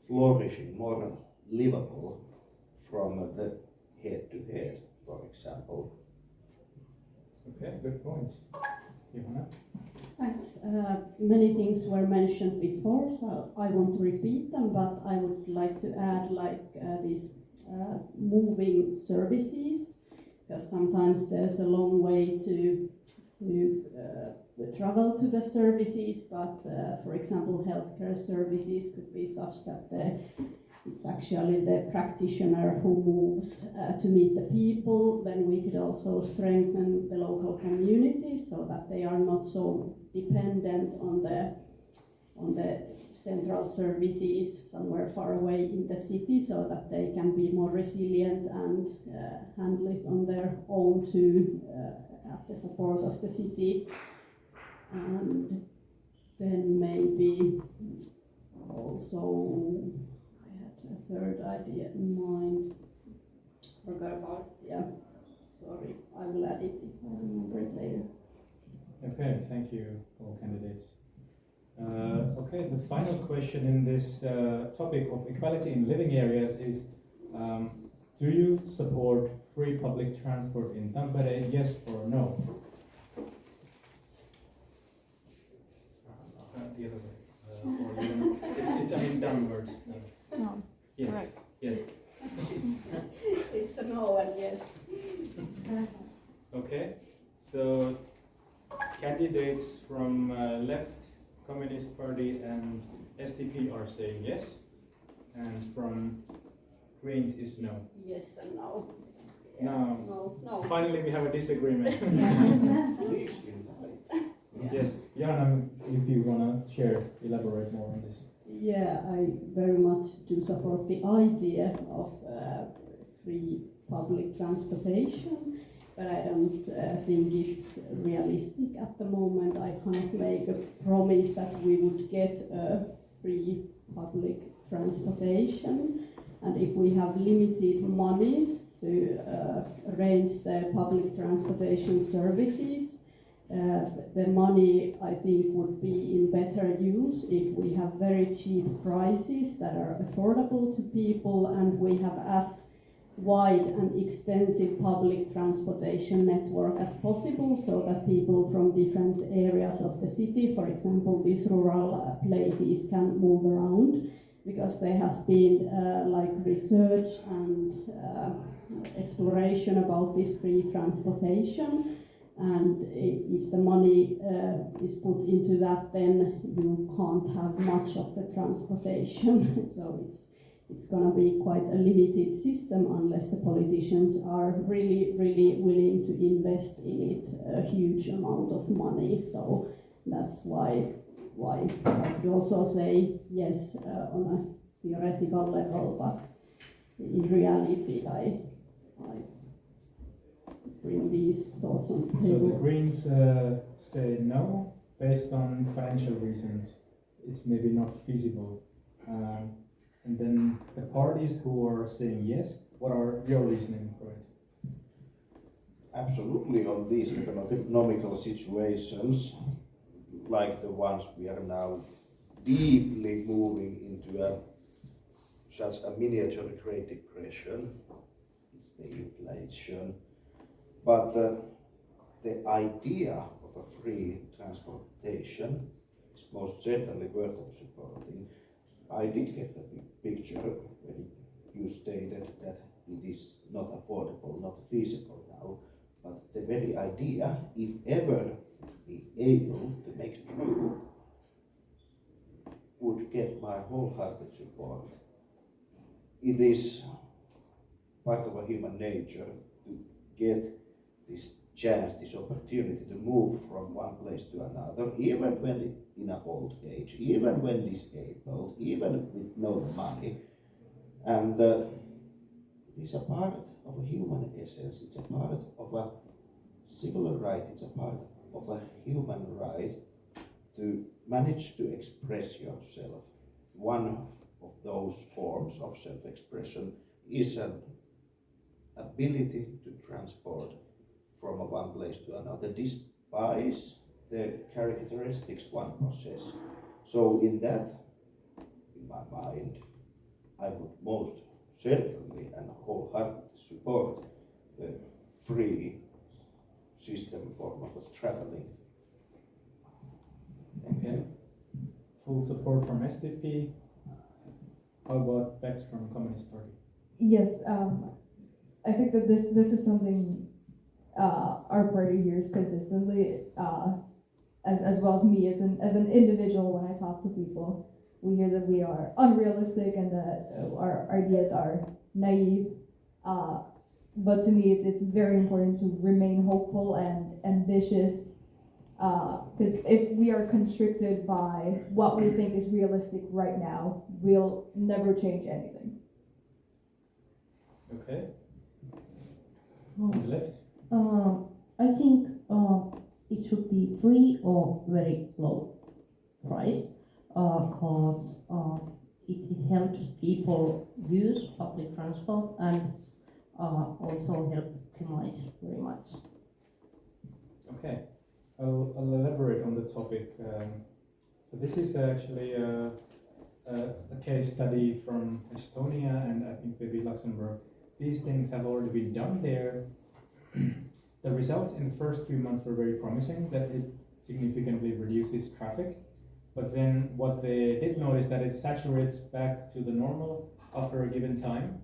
flourishing, more livable from the head to head, for example? Okay, good points. Johanna? Thanks. Many things were mentioned before, so I won't repeat them, but I would like to add these moving services, because sometimes there's a long way to travel to the services, but for example, healthcare services could be such that it's actually the practitioner who moves to meet the people. Then we could also strengthen the local community so that they are not so dependent on the central services somewhere far away in the city, so that they can be more resilient and handle it on their own to have the support of the city. And then maybe also I had a third idea in mind. Forgot about it. Yeah, sorry. I will add it if I remember it later. Okay, thank you, all candidates. Okay, the final question in this topic of equality in living areas is, do you support free public transport in Tampere, yes or no? The other way. Or even, it's downwards. No. Yes. Correct. Yes. It's a no and yes. Okay. So candidates from left, Communist Party and SDP are saying yes, and from Greens is no. Yes and no. Now, No. finally we have a disagreement. Please invite. Yes, Jana, if you wanna share, elaborate more on this. Yeah, I very much do support the idea of free public transportation, but I don't think it's realistic at the moment. I can't make a promise that we would get free public transportation, and if we have limited money to arrange the public transportation services, the money I think would be in better use if we have very cheap prices that are affordable to people, and we have as wide and extensive public transportation network as possible, so that people from different areas of the city, for example these rural places, can move around, because there has been like research and exploration about this free transportation. And if the money is put into that, then you can't have much of the transportation. So it's going to be quite a limited system unless the politicians are really, really willing to invest in it a huge amount of money. So that's why I would also say yes on a theoretical level, but in reality I bring these thoughts on the So table. the Greens say no based on financial reasons. It's maybe not feasible. And then the parties who are saying yes, what are your reasoning for it? Absolutely, on these economical situations, like the ones we are now deeply moving into such a miniature Great Depression, it's the inflation. But the idea of a free transportation is most certainly worth supporting. I did get the picture when you stated that it is not affordable, not feasible now, but the very idea, if ever be able to make true, would get my wholehearted support. It is part of a human nature to get this chance, this opportunity to move from one place to another, even when in an old age, even when disabled, even with no money. And it is a part of a human essence, it's a part of a civil right, it's a part of a human right to manage to express yourself. One of those forms of self-expression is an ability to transport from one place to another, despite the characteristics one possesses. So in that, in my mind, I would most certainly and wholeheartedly support the free system form of traveling. Okay. Full support from SDP. How about Bex from Communist Party? Yes, I think that this is something our party hears consistently, as well as me as an individual. When I talk to people, we hear that we are unrealistic and that our ideas are naive. But to me, it's very important to remain hopeful and ambitious. Because if we are constricted by what we think is realistic right now, we'll never change anything. Okay. On the left? I think it should be free or very low price, because it helps people use public transport and also help climate very much. Okay. I'll elaborate on the topic. So this is actually a case study from Estonia and I think maybe Luxembourg. These things have already been done there. The results in the first few months were very promising, that it significantly reduces traffic. But then what they did notice that it saturates back to the normal after a given time.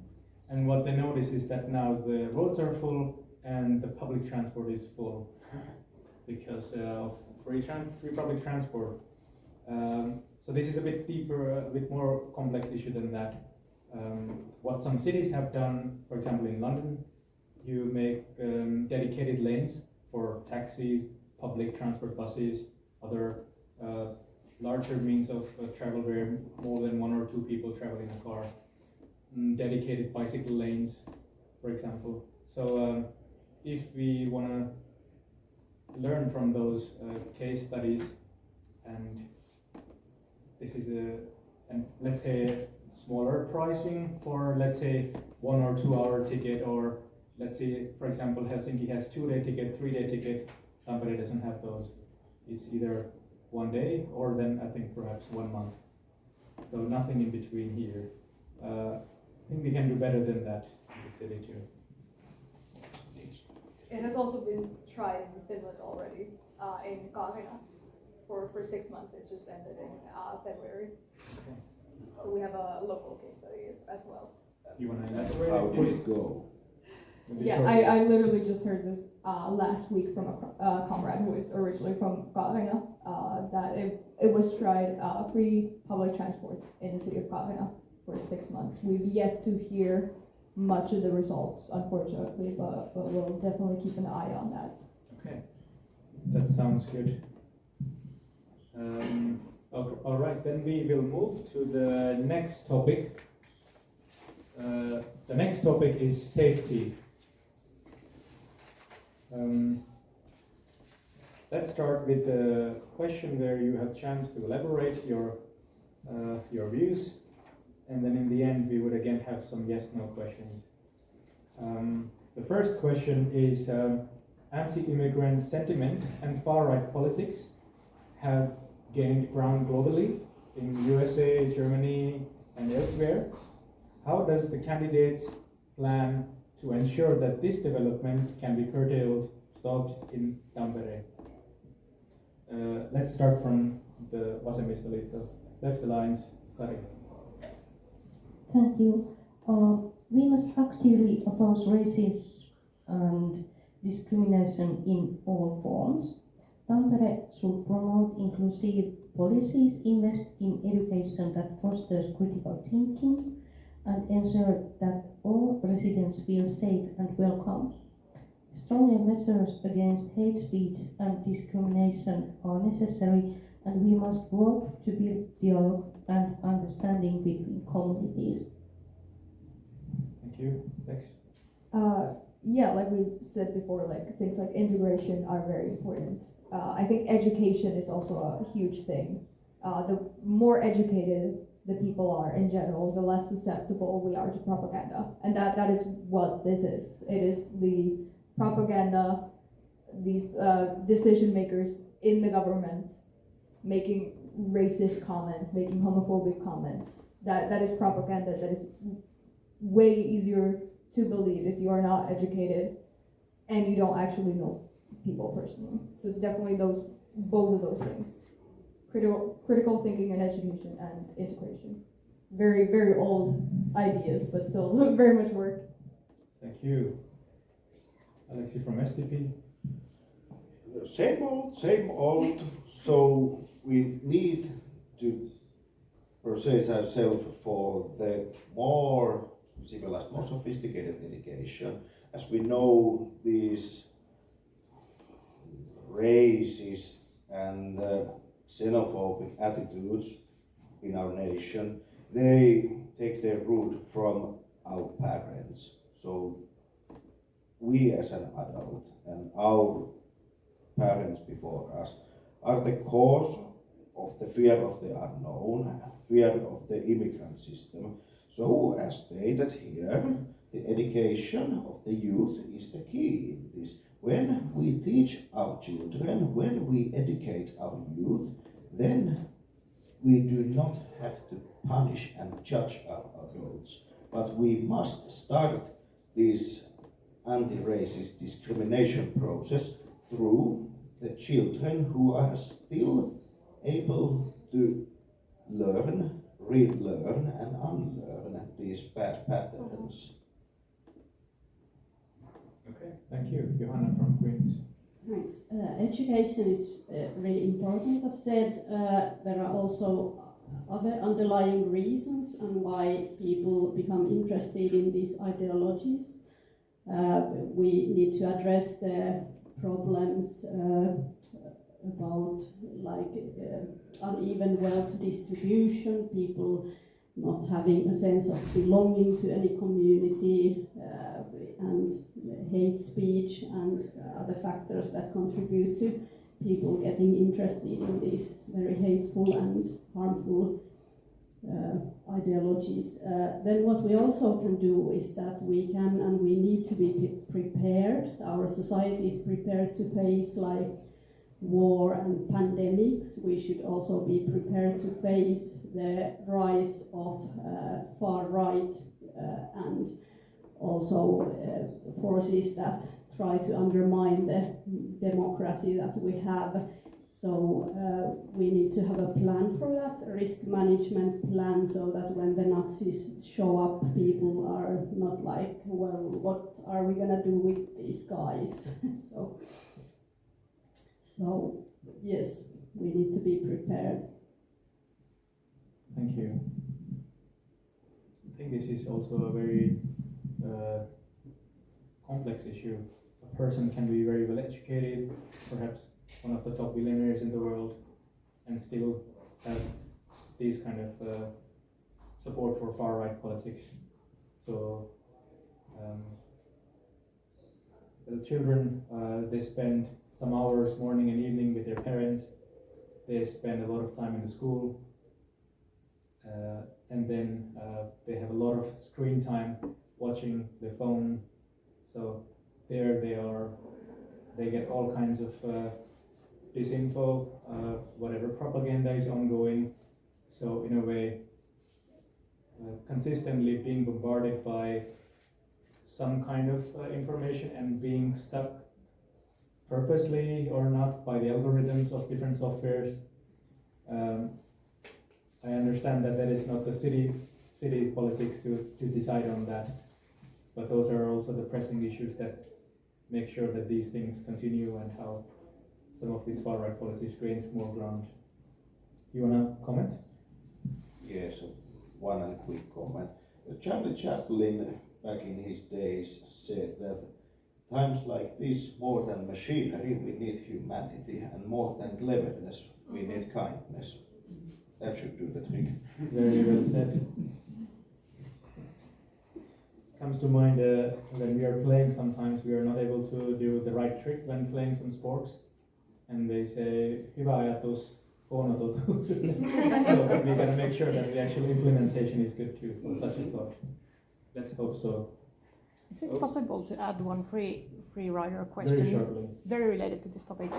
And what they notice is that now the roads are full and the public transport is full because of free public transport. So this is a bit deeper, a bit more complex issue than that. What some cities have done, for example in London, you make dedicated lanes for taxis, public transport buses, other larger means of travel where more than 1 or 2 people travel in a car. Dedicated bicycle lanes, for example. So if we want to learn from those case studies, and this is and let's say smaller pricing for, let's say, 1 or 2 hour ticket, or let's say, for example, Helsinki has 2-day ticket, 3-day ticket. Tampere doesn't have those. It's either 1 day or then I think perhaps 1 month. So nothing in between here. I think we can do better than that in the city too. It has also been tried in Finland already, in Kaarina for 6 months. It just ended in February. Okay. So we have a local case study as well. You want to elaborate? How did it go? Maybe Yeah, shortly. I literally just heard this last week from a comrade who is originally from Kaarina, that it was tried free public transport in the city of Kaarina for 6 months. We've yet to hear much of the results, unfortunately, but we'll definitely keep an eye on that. Okay, that sounds good. All right, then we will move to the next topic. The next topic is safety. Let's start with the question where you have chance to elaborate your views, and then in the end we would again have some yes/no questions. The first question is anti-immigrant sentiment and far-right politics have gained ground globally in USA, Germany, and elsewhere. How does the candidates plan to ensure that this development can be stopped in Tampere? Let's start from the Vasemmistoliitto, Left Alliance, Sari. Thank you. We must actively oppose racism and discrimination in all forms. Tampere should promote inclusive policies, invest in education that fosters critical thinking, and ensure that all residents feel safe and welcome. Stronger measures against hate speech and discrimination are necessary, and we must work to build dialogue and understanding between communities. Thank you. Lex? Yeah, like we said before, like things like integration are very important. I think education is also a huge thing. The more educated the people are in general, the less susceptible we are to propaganda. And that is what this is. It is the propaganda, these decision makers in the government making racist comments, making homophobic comments. That is propaganda that is way easier to believe if you are not educated and you don't actually know people personally. So it's definitely both of those things. Critical thinking and education and integration. Very, very old ideas, but still very much work. Thank you. Alexi from SDP. Same old. So we need to process ourselves for the more civilized, more sophisticated education. As we know, these racist and xenophobic attitudes in our nation, they take their root from our parents. So we as an adult and our parents before us are the cause of the fear of the unknown, fear of the immigrant system. So as stated here, the education of the youth is the key in this. When we teach our children, when we educate our youth, then we do not have to punish and judge our adults, but we must start this anti-racist discrimination process through the children who are still able to learn relearn and unlearn these bad patterns. Okay, thank you. Johanna from Queens. Thanks. Education is really important. As said, there are also other underlying reasons and why people become interested in these ideologies. We need to address the problems about uneven wealth distribution, people not having a sense of belonging to any community, and hate speech and other factors that contribute to people getting interested in these very hateful and harmful ideologies. Then what we also can do is that we can and we need to be prepared. Our society is prepared to face like war and pandemics. We should also be prepared to face the rise of far right and also forces that try to undermine the democracy that we have. So we need to have a plan for that, a risk management plan, so that when the Nazis show up, people are not like, well, what are we gonna do with these guys? So yes, we need to be prepared. Thank you. I think this is also a very complex issue. A person can be very well educated, perhaps one of the top billionaires in the world, and still have these kind of support for far-right politics. So the children, they spend some hours morning and evening with their parents. They spend a lot of time in the school, and then they have a lot of screen time watching the phone. So there they get all kinds of disinfo, whatever propaganda is ongoing. So in a way, consistently being bombarded by some kind of information and being stuck purposely or not by the algorithms of different softwares. I understand that is not the city politics to decide on that, but those are also the pressing issues that make sure that these things continue and how some of these far-right politics gains more ground. You wanna comment? Yes, one quick comment. Charlie Chaplin, back in his days, said that times like this, more than machinery, we need humanity, and more than cleverness, we need kindness. That should do the trick. Very well said. Comes to mind when we are playing, sometimes we are not able to do the right trick when playing some sports, and they say hyvä ajatus, huono totuus. So we gotta make sure that the actual implementation is good too for such a thought. Let's hope so. Is it possible to add one free rider question? Very shortly. Very related to this topic.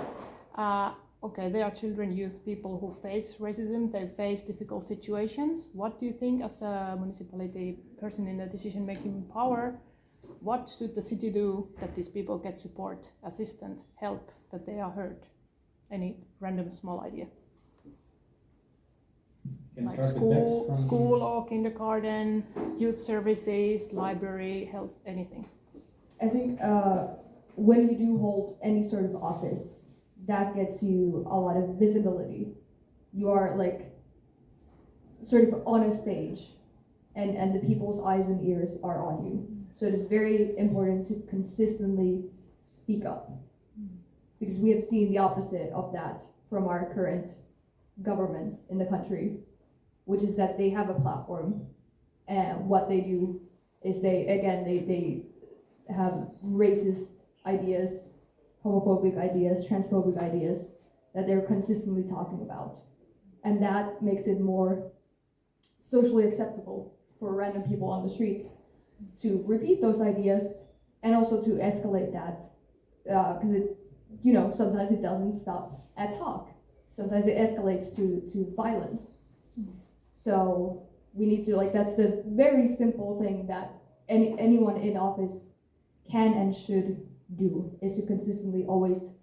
Okay, there are children, youth, people who face racism, they face difficult situations. What do you think as a municipality person in the decision-making power, what should the city do that these people get support, assistance, help, that they are heard? Any random small idea? Like school or kindergarten, youth services, library, help, anything. I think when you do hold any sort of office, that gets you a lot of visibility. You are like sort of on a stage, and the people's eyes and ears are on you. So it is very important to consistently speak up, because we have seen the opposite of that from our current government in the country, which is that they have a platform, and what they do is they have racist ideas, homophobic ideas, transphobic ideas that they're consistently talking about. And that makes it more socially acceptable for random people on the streets to repeat those ideas and also to escalate that, because sometimes it doesn't stop at talk. Sometimes it escalates to violence. So we need to, that's the very simple thing that anyone in office can and should do, is to consistently always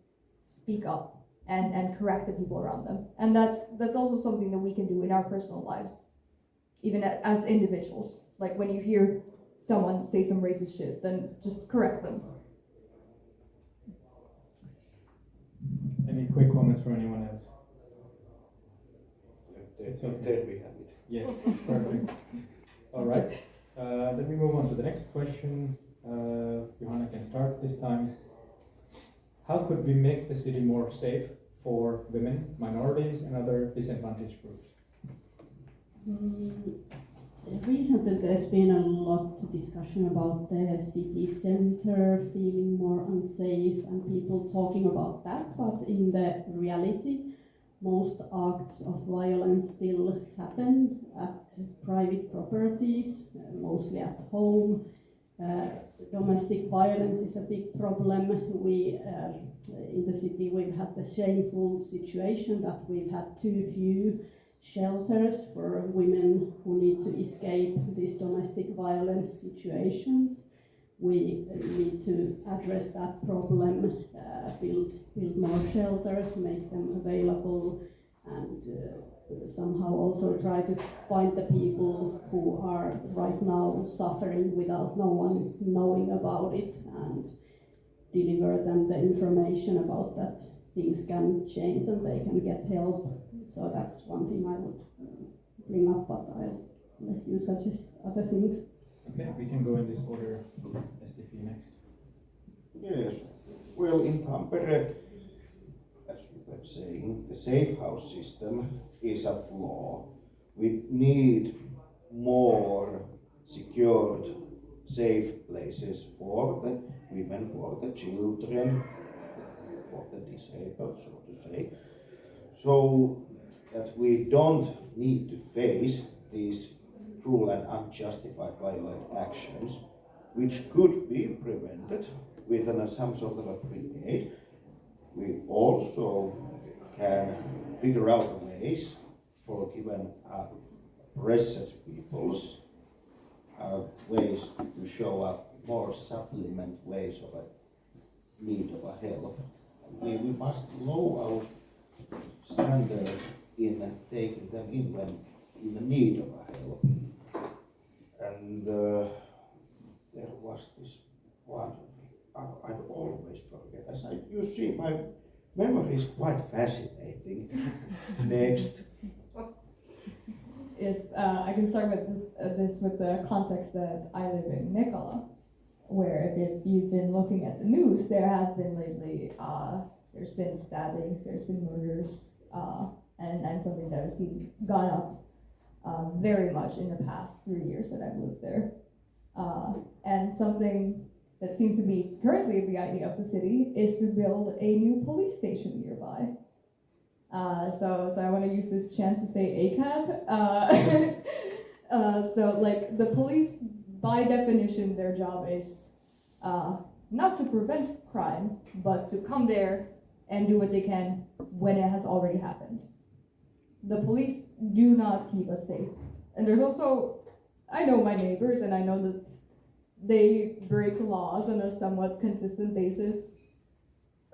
speak up and correct the people around them. And that's also something that we can do in our personal lives. even as individuals. Like when you hear someone say some racist shit, then just correct them. Any quick comments from anyone else? It's okay. Then we have it. Yes, perfect. All right. Then we move on to the next question. Johanna can start this time. How could we make the city more safe for women, minorities, and other disadvantaged groups? Recently, there's been a lot of discussion about the city center feeling more unsafe and people talking about that, but in the reality, most acts of violence still happen at private properties, mostly at home. Domestic violence is a big problem. We, in the city, we've had the shameful situation that we've had too few shelters for women who need to escape these domestic violence situations. We need to address that problem, build more shelters, make them available, and somehow also try to find the people who are right now suffering without no one knowing about it, and deliver them the information about that things can change and they can get help. So that's one thing I would bring up, but I'll let you suggest other things. Okay, we can go in this order. STP next. Yes, well, in Tampere, as we were saying, the safe house system is a flaw. We need more secured, safe places for the women, for the children, for the disabled, so to say, so that we don't need to face these cruel and unjustified violent actions, which could be prevented with some sort of a brigade. We also can figure out ways for given oppressed peoples ways to show up more supplement ways of a need of a help. We must lower our standards in taking them in when in the need of a help. And there was this one, I always forget. As you see, my memory is quite fascinating. Next. Yes, I can start with this with the context that I live in Nikala, where if you've been looking at the news, there has been lately, there's been stabbings, there's been murders, and something that I've seen gone up very much in the past 3 years that I've lived there. And something that seems to be currently the idea of the city is to build a new police station nearby. So I want to use this chance to say ACAB. So like the police, by definition, their job is not to prevent crime, but to come there and do what they can when it has already happened. The police do not keep us safe. And there's also, I know my neighbors and I know that they break laws on a somewhat consistent basis,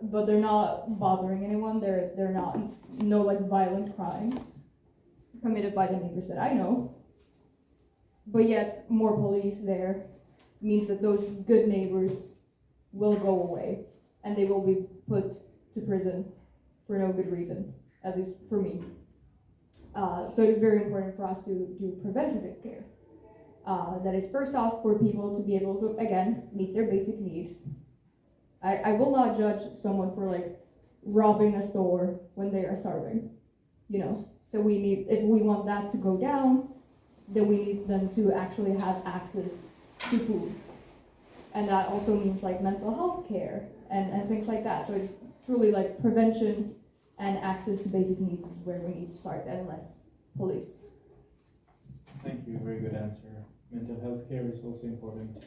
but they're not bothering anyone. They're not, no like violent crimes committed by the neighbors that I know. But yet more police there means that those good neighbors will go away and they will be put to prison for no good reason, at least for me. So it is very important for us to do preventative care. That is first off for people to be able to, again, meet their basic needs. I will not judge someone for like robbing a store when they are starving, you know. So we need, if we want that to go down, then we need them to actually have access to food. And that also means like mental health care and things like that. So it's truly like prevention and access to basic needs is where we need to start, and less police. Thank you, very good answer. Mental health care is also important.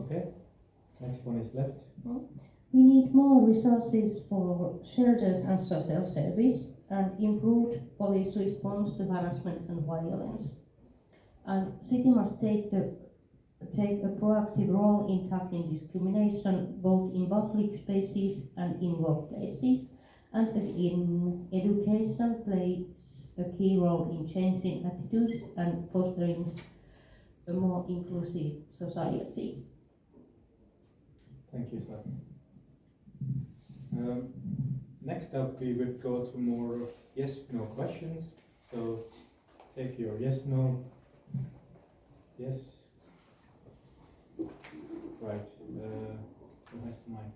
Okay, next one is left. We need more resources for shelters and social service and improved police response to harassment and violence. And city must take a proactive role in tackling discrimination both in public spaces and in workplaces. And in education plays a key role in changing attitudes and fostering a more inclusive society. Thank you, Sir. Next up, we would go to more yes/no questions. So take your yes, no, yes. Right. Who has the mic?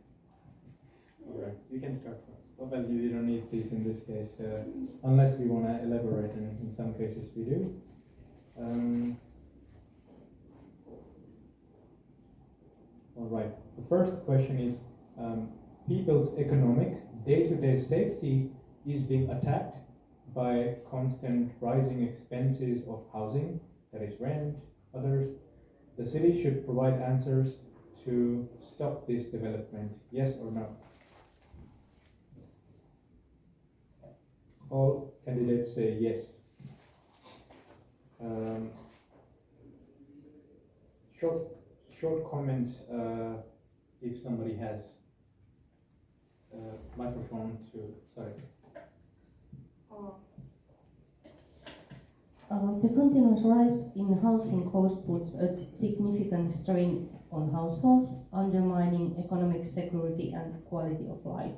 All right, you can start. Well, you don't need this in this case, unless we want to elaborate, and in some cases we do. All right. The first question is, people's economic day-to-day safety is being attacked by constant rising expenses of housing, that is rent, others. The city should provide answers to stop this development, yes or no? All candidates say yes. Short comments if somebody has microphone to, sorry. The continuous rise in housing cost puts a significant strain on households, undermining economic security and quality of life.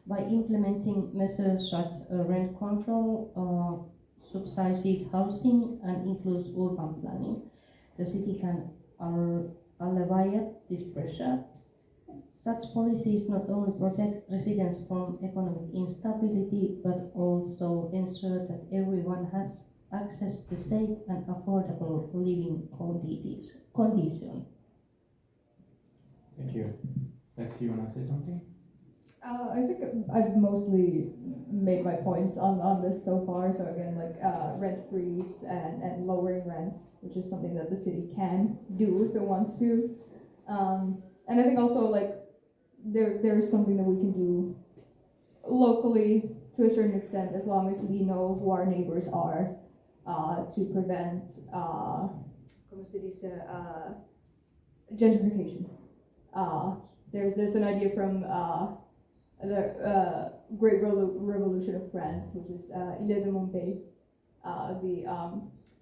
By implementing measures such as rent control, subsidized housing, and includes urban planning, the city can alleviate this pressure. Such policies not only protect residents from economic instability, but also ensure that everyone has access to safe and affordable living conditions. Thank you. Lex, you want to say something? I think I've mostly made my points on this so far. So again, like rent freeze and lowering rents, which is something that the city can do if it wants to. And I think also like there's something that we can do locally to a certain extent, as long as we know who our neighbors are, to prevent gentrification. There's an idea from the Great Revolution of France, which is Il est de mon pays.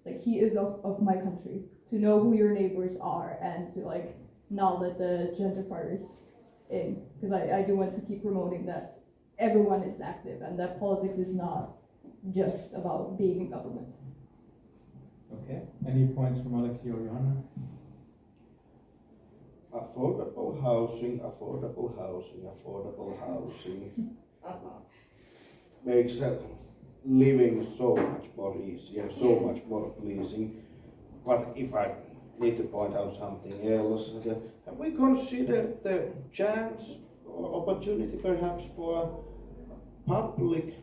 Like he is of my country. To know who your neighbors are and to like not let the gentrifiers in, because I do want to keep promoting that everyone is active and that politics is not just about being in government. Okay. Any points from Alexi or Johanna? Affordable housing, affordable housing, affordable housing makes living so much more easier, so much more pleasing. But if I need to point out something else, have we considered the chance or opportunity perhaps for public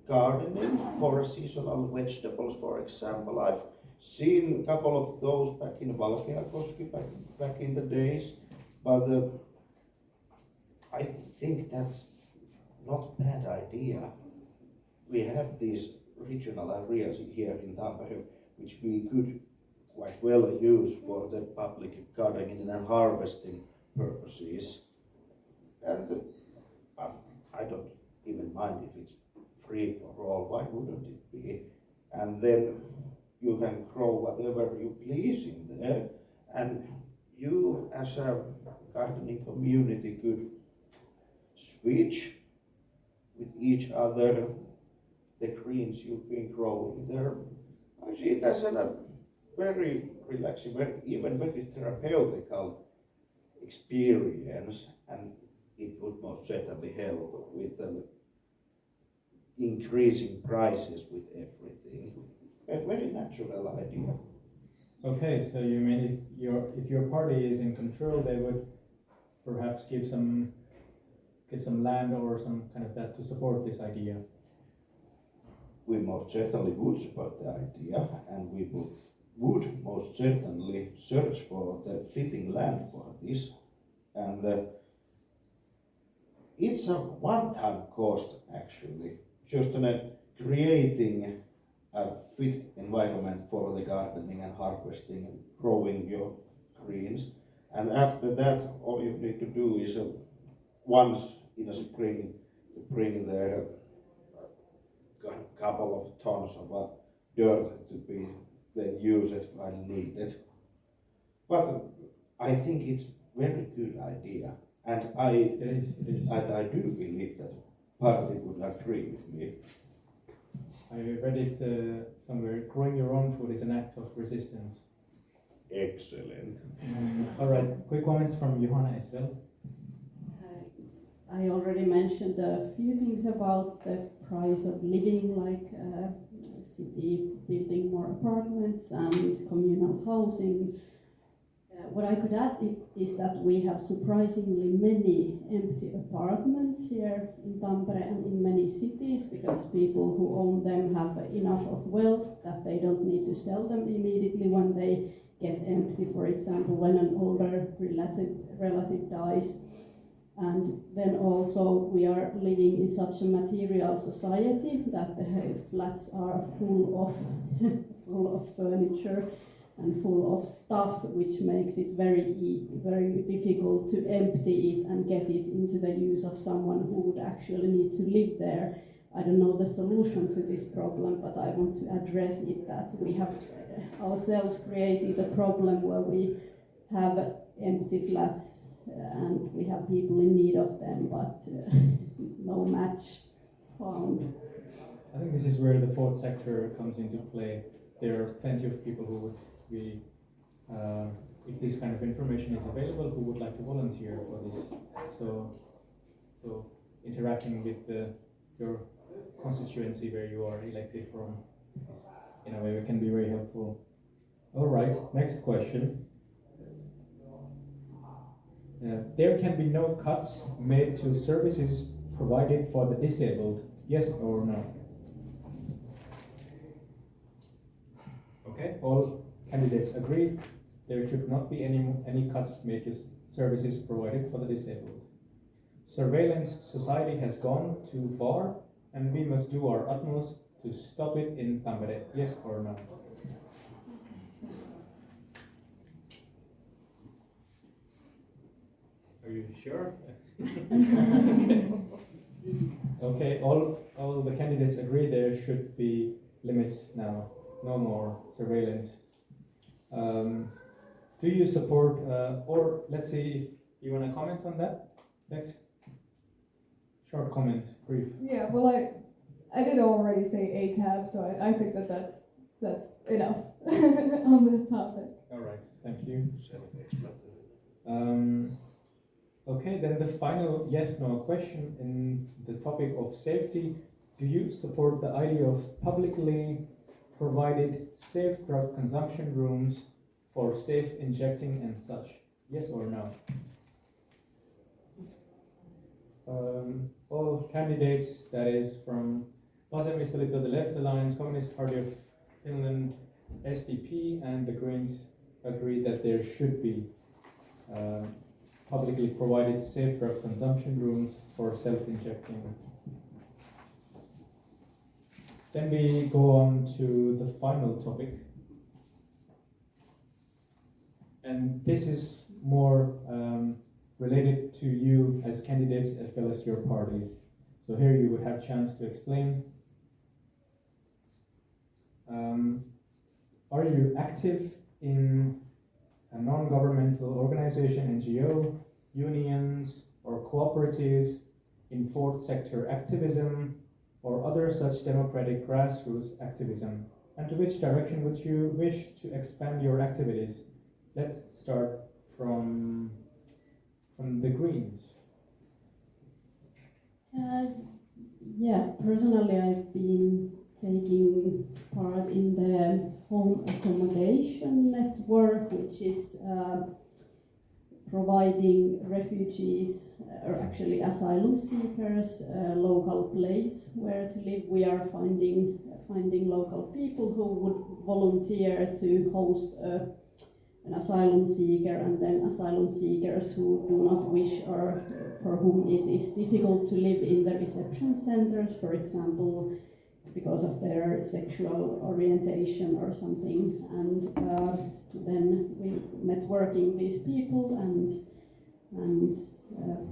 gardening for seasonal vegetables, for example? I've seen a couple of those back in Valkeakoski back in the days, but I think that's not a bad idea. We have these regional areas here in Tampere which we could quite well use for the public gardening and harvesting purposes. And I don't even mind if it's free for all, why wouldn't it be? And then you can grow whatever you please in there, and you as a gardening community could switch with each other the greens you've been growing there. I see it as a very relaxing, even very therapeutical experience, and it would most certainly help with the increasing prices with everything. A very natural idea. Okay, so you mean if your party is in control, they would perhaps give some land or some kind of that to support this idea? We most certainly would support the idea, and we would most certainly search for the fitting land for this. And it's a one-time cost actually, just creating a fit environment for the gardening and harvesting and growing your greens. And after that, all you need to do is once in a spring to bring the couple of tons of dirt to be then used when needed. But I think it's very good idea, and It is. and I do believe that party would agree with me. I read it somewhere. Growing your own food is an act of resistance. Excellent. All right. Quick comments from Johanna as well. I already mentioned a few things about the price of living, like city building more apartments and communal housing. What I could add is that we have surprisingly many empty apartments here in Tampere and in many cities, because people who own them have enough of wealth that they don't need to sell them immediately when they get empty, for example, when an older relative dies. And then also we are living in such a material society that the flats are full of furniture and full of stuff, which makes it very difficult to empty it and get it into the use of someone who would actually need to live there. I don't know the solution to this problem, but I want to address it, that we have ourselves created a problem where we have empty flats and we have people in need of them, but no match found. I think this is where the fourth sector comes into play. There are plenty of people who would be, if this kind of information is available, who would like to volunteer for this. So interacting with your constituency where you are elected from, in a way, it can be very helpful. All right, next question. There can be no cuts made to services provided for the disabled, yes or no? Okay, all candidates agree there should not be any cuts made to services provided for the disabled. Surveillance society has gone too far, and we must do our utmost to stop it in Tampere, yes or no? Are you sure? Okay, all the candidates agree there should be limits now, no more surveillance. Do you support, or let's see if you want to comment on that next? Short comment, brief. Yeah, well, I did already say ACAB, so I think that's enough on this topic. All right, thank you. Okay, then the final yes/no question in the topic of safety. Do you support the idea of publicly provided safe drug consumption rooms for safe injecting and such? Yes or no? All candidates, that is from Vasemmistoliitto, the Left Alliance, Communist Party of Finland, SDP, and the Greens, agree that there should be publicly provided safe drug consumption rooms for self-injecting. Then we go on to the final topic. And this is more related to you as candidates as well as your parties. So here you would have a chance to explain. Are you active in a non-governmental organization, NGO, unions, or cooperatives, in fourth sector activism, or other such democratic grassroots activism? And to which direction would you wish to expand your activities? Let's start from the Greens. Yeah, personally I've been taking part in the home accommodation network, which is providing refugees, or actually asylum seekers, a local place where to live. We are finding local people who would volunteer to host an asylum seeker, and then asylum seekers who do not wish, or for whom it is difficult to live in the reception centers, for example, because of their sexual orientation or something. And then we networking these people and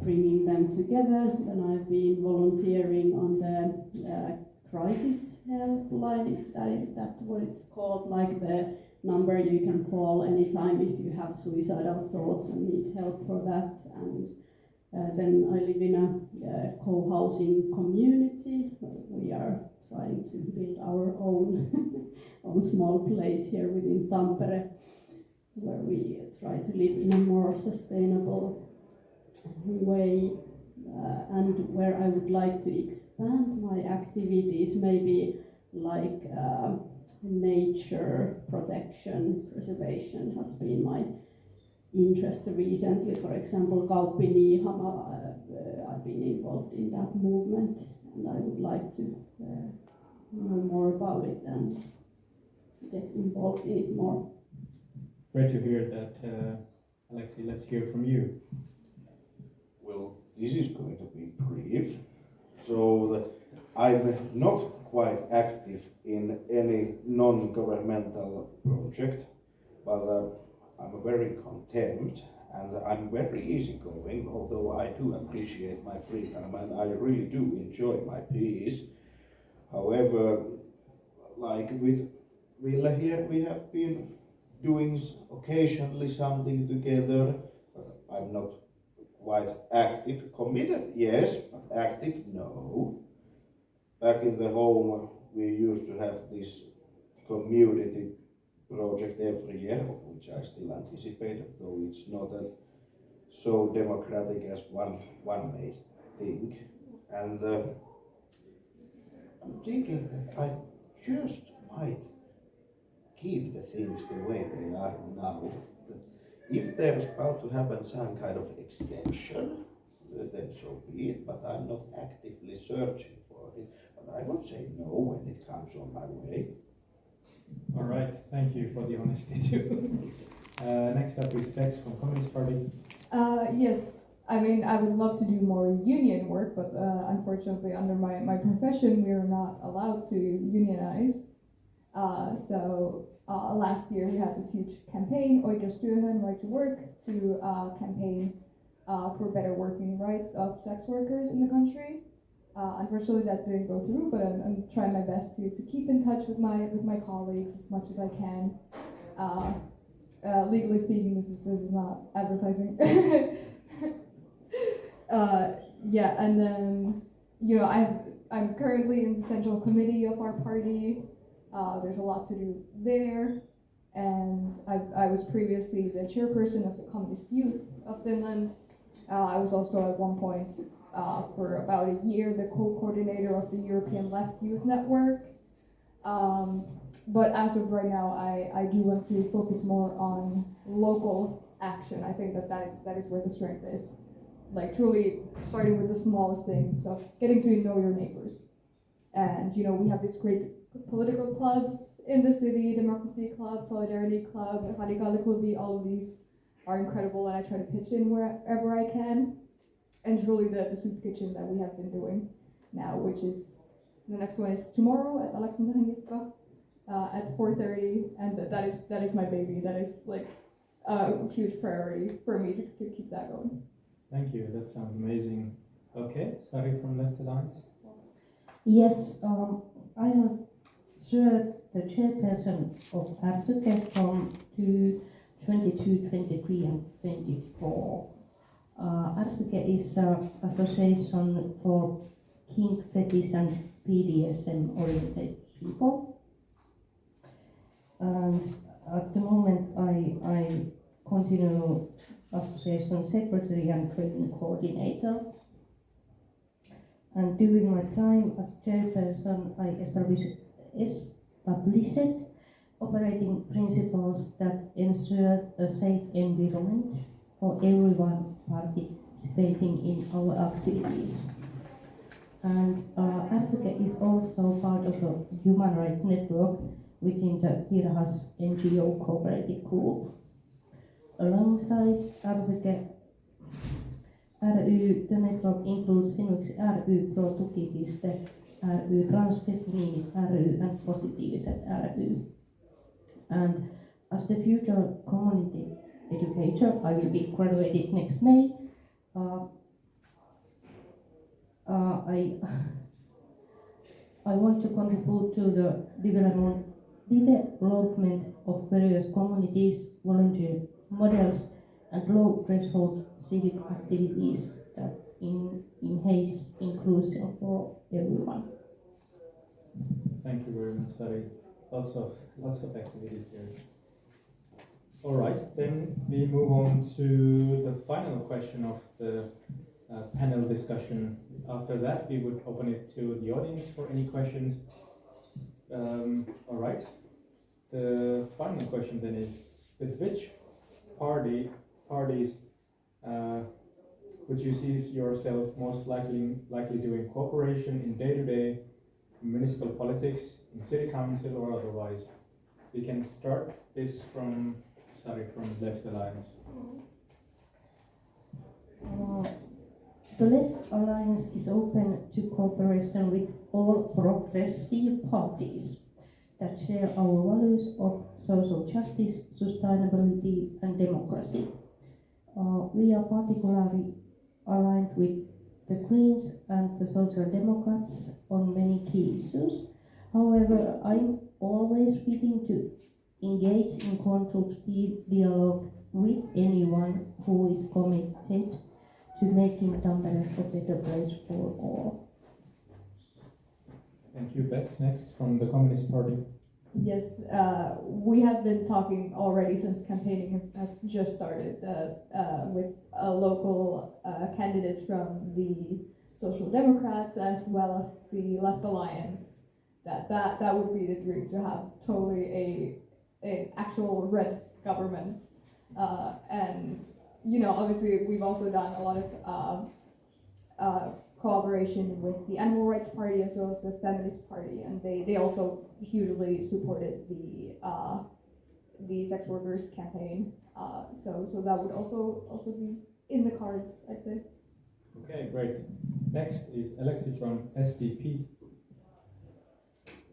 bringing them together. Then I've been volunteering on the crisis helpline. Is that what it's called? Like the number you can call anytime if you have suicidal thoughts and need help for that. And then I live in a co-housing community. We are trying to build our own own small place here within Tampere, where we try to live in a more sustainable way, and where I would like to expand my activities, maybe like nature protection, preservation has been my interest recently. For example, Kauppiniihama, I've been involved in that movement, and I would like to know more about it and get involved in it more. Great to hear that, Alexi. Let's hear from you. Well, this is going to be brief. So I'm not quite active in any non-governmental project, but I'm very content and I'm very easygoing, although I do appreciate my free time and I really do enjoy my peace. However, like with Ville here, we have been doing occasionally something together, but I'm not quite active. Committed, yes, but active, no. Back in the home, we used to have this community project every year, which I still anticipate, though it's not so democratic as one may think. And I'm thinking that I just might keep the things the way they are now. If there's about to happen some kind of extension, then so be it, but I'm not actively searching for it. But I won't say no when it comes on my way. All right, thank you for the honesty too. Next up is Bex from Communist Party. Yes, I mean, I would love to do more union work, but unfortunately under my profession we are not allowed to unionize. So last year we had this huge campaign, Oikeustyöhön, Right to Work, to campaign for better working rights of sex workers in the country. Unfortunately that didn't go through, but I'm trying my best to keep in touch with my colleagues as much as I can. Legally speaking, this is not advertising. Yeah, and then I'm currently in the central committee of our party. There's a lot to do there, and I was previously the chairperson of the Communist Youth of Finland. I was also at one point for about a year the co-coordinator of the European Left Youth Network. But as of right now, I do want to focus more on local action. I think that is where the strength is. Like truly starting with the smallest things of getting to know your neighbors. And we have these great political clubs in the city, Democracy Club, Solidarity Club, Radikale Klubi, all of these are incredible, and I try to pitch in wherever I can. And truly the soup kitchen that we have been doing now, which is, the next one is tomorrow at Aleksanterin at 4:30, and that is my baby. That is like a huge priority for me to keep that going. Thank you, that sounds amazing. Okay, starting from left alliance. Yes, I have served the chairperson of Arsuke from 22, 23 and 24. Arsuke is an association for kink, fetish and BDSM oriented people. And at the moment I continue association secretary and training coordinator. And during my time as chairperson, I established operating principles that ensure a safe environment for everyone participating in our activities. And Arsuke is also part of a human rights network within the Pirhas NGO cooperative group. Alongside Arsuke ry, the network includes esimerkiksi ry Pro Tukipiste, ry Transfeminiinit ry, and Positiiviset ry. And as the future community educator, I will be graduated next May. I want to contribute to the development of various communities, volunteer models, and low threshold civic activities that enhance inclusion for everyone. Thank you very much, Sari. Lots of activities there. All right, then we move on to the final question of the panel discussion. After that, we would open it to the audience for any questions. All right. The final question then is: with which parties would you see yourself most likely doing cooperation in day-to-day municipal politics, in city council or otherwise? We can start this from Left Alliance. The Left Alliance is open to cooperation with all progressive parties that share our values of social justice, sustainability and democracy. We are particularly aligned with the Greens and the Social Democrats on many key issues. However, I'm always willing to engage in constructive dialogue with anyone who is committed to making Tampere a better place for all. Thank you, Bex. Next, from the Communist Party. Yes, we have been talking already since campaigning has just started with local candidates from the Social Democrats as well as the Left Alliance. That would be the dream, to have totally an actual red government. And obviously we've also done a lot of cooperation with the Animal Rights Party as well as the Feminist Party, and they also hugely supported the sex workers campaign. So that would also be in the cards, I'd say. Okay, great. Next is Alexi from SDP.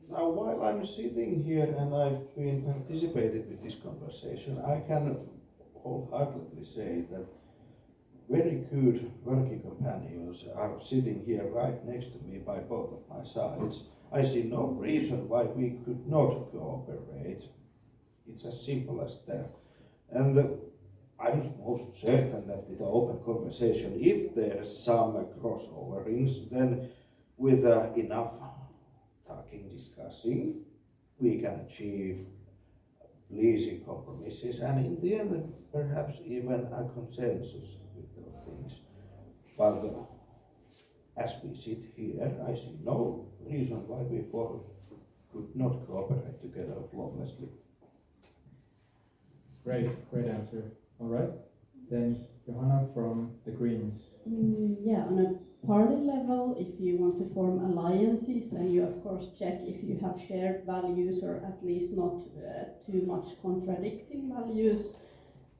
Now, while I'm sitting here and I've been participating with this conversation, I can wholeheartedly say that very good working companions are sitting here right next to me by both of my sides. I see no reason why we could not cooperate. It's as simple as that. And I'm most certain that with the open conversation, if there's some crossoverings, then with enough talking, discussing, we can achieve pleasing compromises and in the end perhaps even a consensus with those things. But as we sit here, I see no reason why we could not cooperate together flawlessly. Great answer. All right, then Johanna from the Greens. On a party level, if you want to form alliances, then you of course check if you have shared values or at least not too much contradicting values.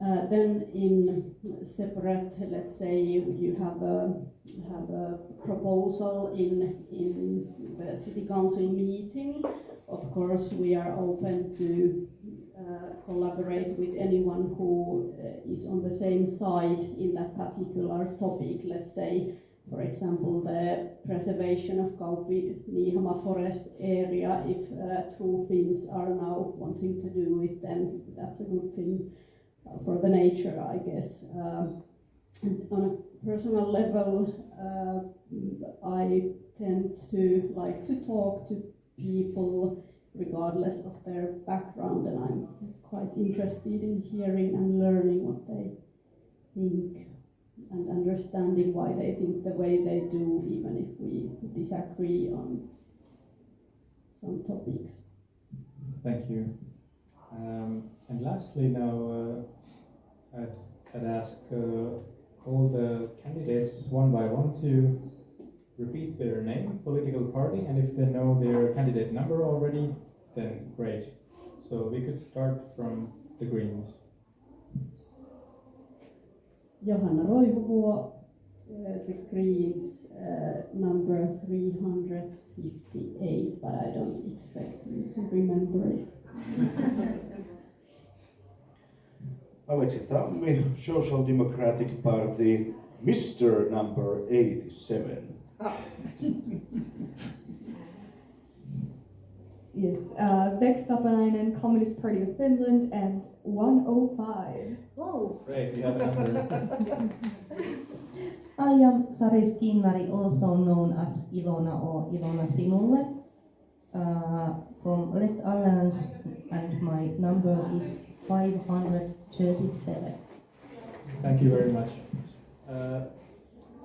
Then in separate, let's say you have a proposal in the city council meeting. Of course, we are open to collaborate with anyone who is on the same side in that particular topic. Let's say, for example, the preservation of Kauppi-Niihama forest area. If true Finns are now wanting to do it, then that's a good thing for the nature, I guess. On a personal level, I tend to like to talk to people regardless of their background, and I'm quite interested in hearing and learning what they think and understanding why they think the way they do, even if we disagree on some topics. Thank you. And lastly now, I'd ask all the candidates one by one to repeat their name, political party, and if they know their candidate number already, then great. So we could start from the Greens. Johanna Roivuvuo, the Greens, number 358, but I don't expect you to remember it. Alexi Tammi, Social Democratic Party, Mr. number 87. Yes, Vex Tapanainen, Communist Party of Finland, and 105. Whoa. Great, we have a number. I am Sari Skinnari, also known as Ilona or Ilona Sinulle, from Left Alliance, and my number is 537. Thank you very much.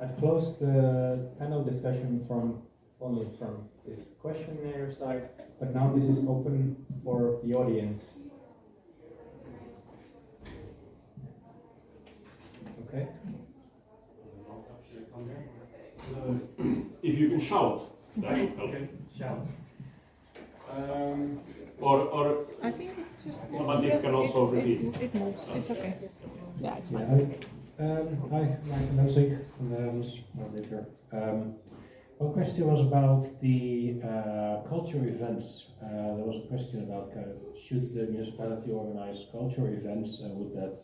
I'd close the panel discussion only from this questionnaire side, but now this is open for the audience. Okay. If you can shout, that would help. Okay, shout. Or I think it just. but it can also repeat. It moves. It's okay. Yeah, it's fine. Hi, Maarten Lozig from the Netherlands, moderator. One question was about the cultural events. There was a question about should the municipality organize cultural events and would that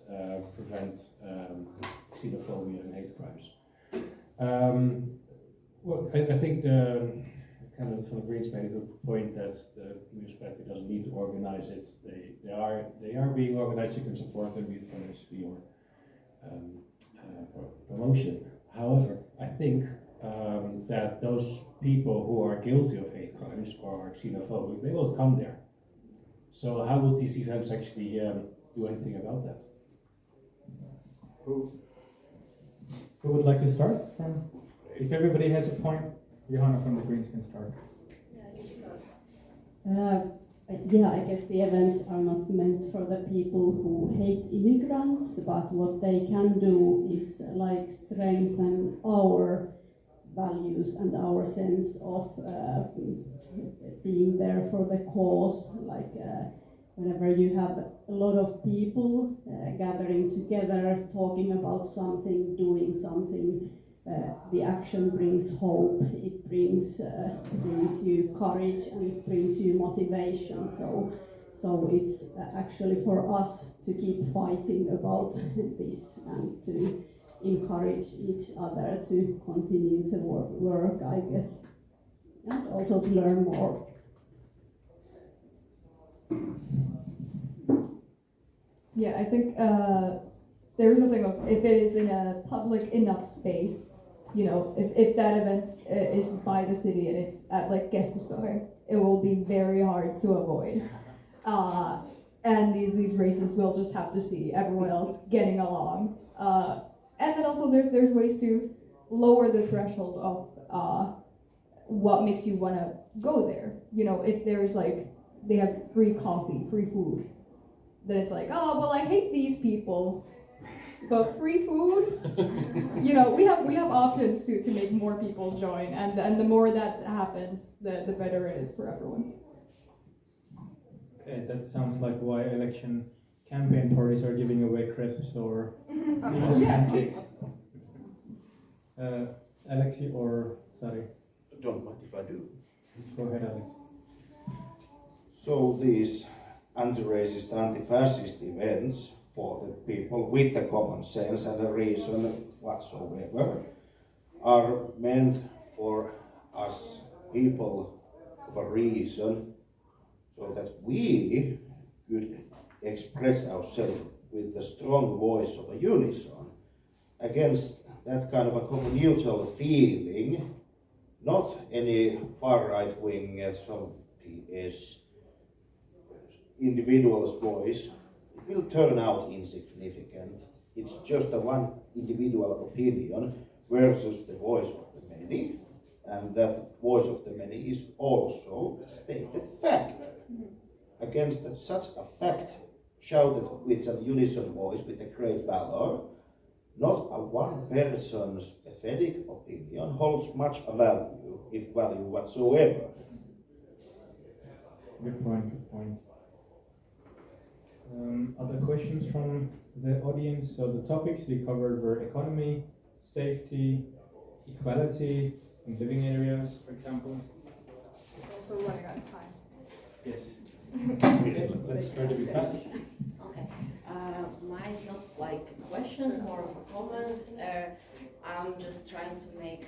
prevent xenophobia and hate crimes? Well, I think the candidate from the Greens made a good point that the municipality doesn't need to organize it. They are being organized. You can support them, be it financially or promotion. However, I think that those people who are guilty of hate crimes or are xenophobic, they won't come there. So how would these events actually do anything about that? Who would like to start? If everybody has a point, Johanna from the Greens can start. Yeah, I guess the events are not meant for the people who hate immigrants, but what they can do is like strengthen our values and our sense of being there for the cause. Like whenever you have a lot of people gathering together, talking about something, doing something, the action brings hope, it brings you courage, and it brings you motivation. So it's actually for us to keep fighting about this and to encourage each other to continue to work, I guess, and also to learn more. Yeah, I think there's a thing of if it is in a public enough space, you know, if that event is by the city and it's at like Keskustori, it will be very hard to avoid. And these races will just have to see everyone else getting along. And then also there's ways to lower the threshold of what makes you want to go there. You know, if there's like, they have free coffee, free food, then it's like, oh, well, I hate these people, but free food? You know, we have options to make more people join, and the more that happens, the better it is for everyone. Okay, that sounds like why election campaign parties are giving away crepes or pancakes. Alexi or Sari? Don't mind if I do. Go ahead, Alex. So these anti-racist, anti-fascist events for the people with the common sense and the reason whatsoever are meant for us people of a reason so that we could express ourselves with the strong voice of a unison against that kind of a communal feeling, not any far right wing PS individual's voice. It will turn out insignificant. It's just a one individual opinion versus the voice of the many, and that voice of the many is also a stated fact. Against such a fact, shouted with a unison voice with a great valor, not a one person's pathetic opinion holds much a value, if value whatsoever. Good point, good point. Other questions from the audience? So the topics we covered were economy, safety, equality in living areas, for example. Also running out of time. Yes. Okay, let's try to be fast. Okay. Mine is not like a question, more of a comment. I'm just trying to make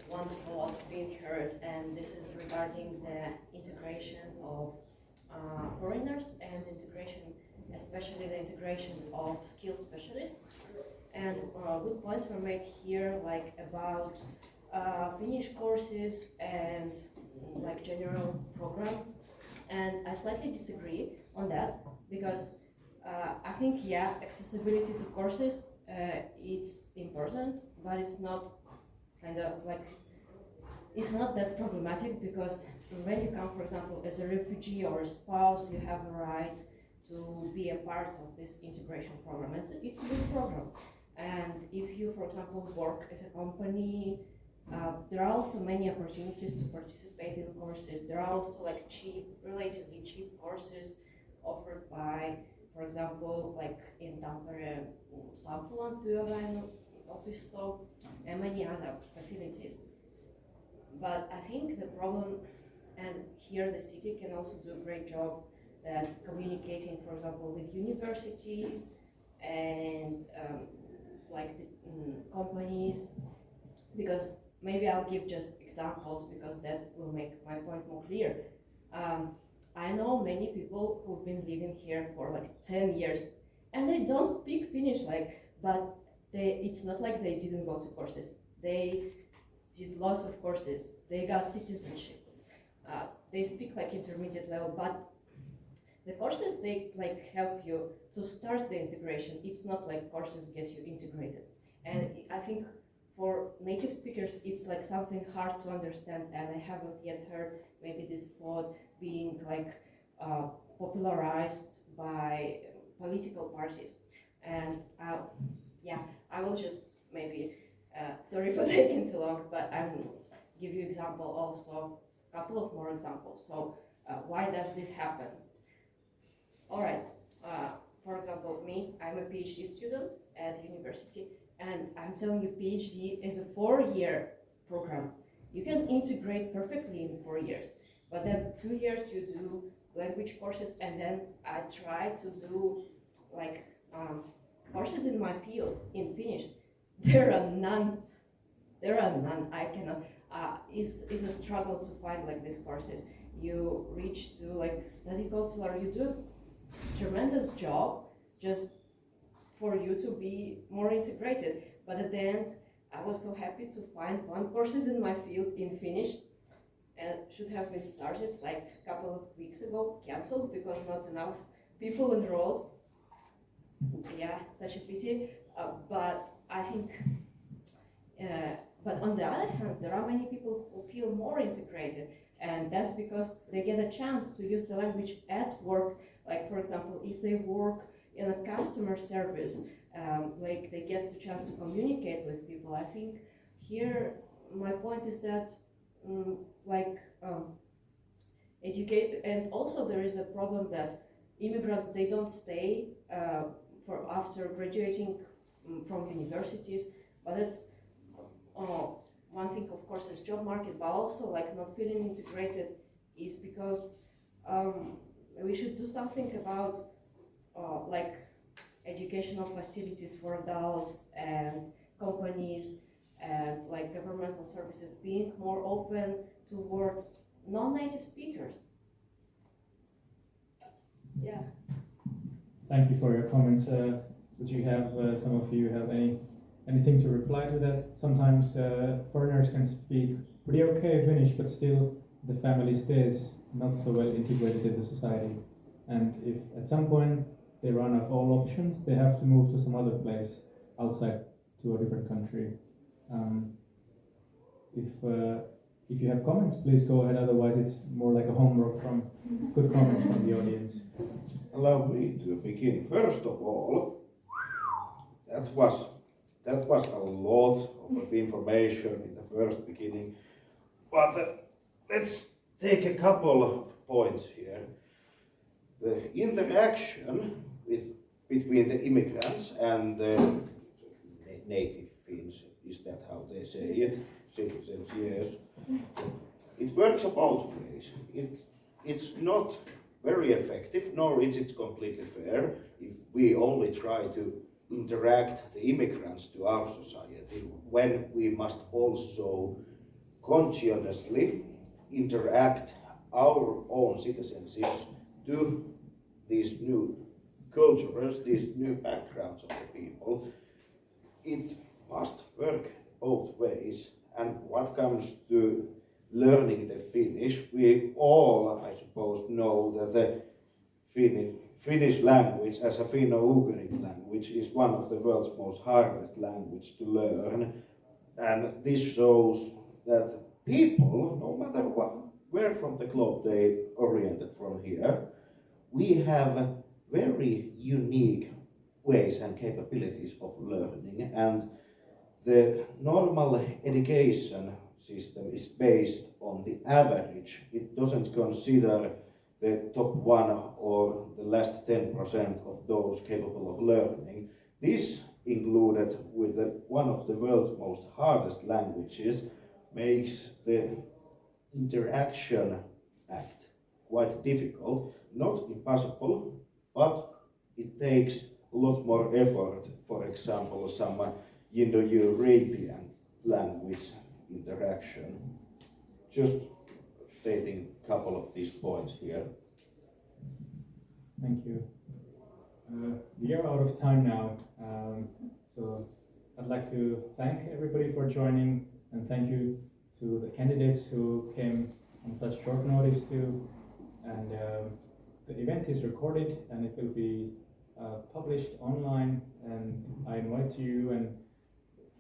one thought being heard, and this is regarding the integration of foreigners and integration, especially the integration of skilled specialists. And good points were made here, like about Finnish courses and like general programs. And I slightly disagree on that because I think, yeah, accessibility to courses it's important, but it's not kind of like, it's not that problematic because when you come, for example, as a refugee or a spouse, you have a right to be a part of this integration program. It's a good program. And if you, for example, work as a company, there are also many opportunities to participate in courses. There are also like relatively cheap courses offered by, for example, like in Tampere, Sampulan työväenopisto, and many other facilities. But I think the problem, and here the city can also do a great job that communicating, for example, with universities and like the companies, because maybe I'll give just examples because that will make my point more clear. I know many people who've been living here for like 10 years and they don't speak Finnish, but it's not like they didn't go to courses. They did lots of courses. They got citizenship. They speak like intermediate level, but the courses, they like help you to start the integration. It's not like courses get you integrated. And I think for native speakers, it's like something hard to understand, and I haven't yet heard maybe this thought being like popularized by political parties. And yeah, I will just maybe, sorry for taking too long, but I will give you example also, a couple of more examples. So why does this happen? All right, for example, me, I'm a PhD student at university, and I'm telling you, PhD is a 4-year program. You can integrate perfectly in 4 years, but then 2 years you do language courses, and then I try to do like courses in my field in Finnish. There are none. I cannot. Is a struggle to find like these courses. You reach to like study consular. You do tremendous job just for you to be more integrated. But at the end, I was so happy to find one courses in my field in Finnish, and should have been started like a couple of weeks ago, cancelled because not enough people enrolled. Yeah, such a pity. But I think, but on the other hand, there are many people who feel more integrated, and that's because they get a chance to use the language at work. Like, for example, if they work in a customer service, like they get the chance to communicate with people. I think here my point is that educate, and also there is a problem that immigrants, they don't stay for after graduating from universities, but it's one thing, of course, is job market, but also like not feeling integrated is because we should do something about like educational facilities for adults and companies and like governmental services being more open towards non-native speakers. Yeah. Thank you for your comments. Would you have, some of you have anything to reply to that? Sometimes foreigners can speak pretty okay Finnish, but still the family stays not so well integrated into society. And if at some point they run out of all options, they have to move to some other place outside to a different country. If you have comments, please go ahead. Otherwise, it's more like a homework from good comments from the audience. Allow me to begin. First of all, that was a lot of information in the first beginning, but let's take a couple of points here. The interaction between the immigrants and the native Finns, is that how they say it? Citizens, yes. It works both ways. It's not very effective, nor is it completely fair if we only try to interact the immigrants to our society, when we must also consciously interact our own citizenships to these new cultures, these new backgrounds of the people. It must work both ways. And what comes to learning the Finnish, we all, I suppose, know that the Finnish language as a Finno-Ugric language is one of the world's most hardest language to learn. And this shows that people, no matter where from the globe they oriented from here, we have very unique ways and capabilities of learning, and the normal education system is based on the average. It doesn't consider the top 1 or the last 10% of those capable of learning. This, included with one of the world's most hardest languages, makes the interaction act quite difficult, not impossible, but it takes a lot more effort. For example, some Indo-European language interaction. Just stating a couple of these points here. Thank you. We are out of time now, so I'd like to thank everybody for joining, and thank you to the candidates who came on such short notice too. And the event is recorded and it will be published online, and I invite you and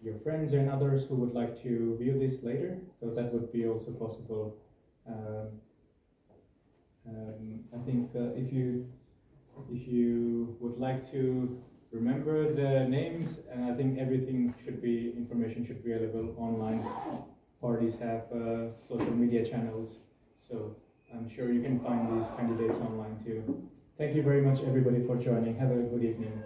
your friends and others who would like to view this later, so that would be also possible. I think if you would like to remember the names, and I think information should be available online. Parties have social media channels, so I'm sure you can find these candidates online too. Thank you very much everybody for joining. Have a good evening.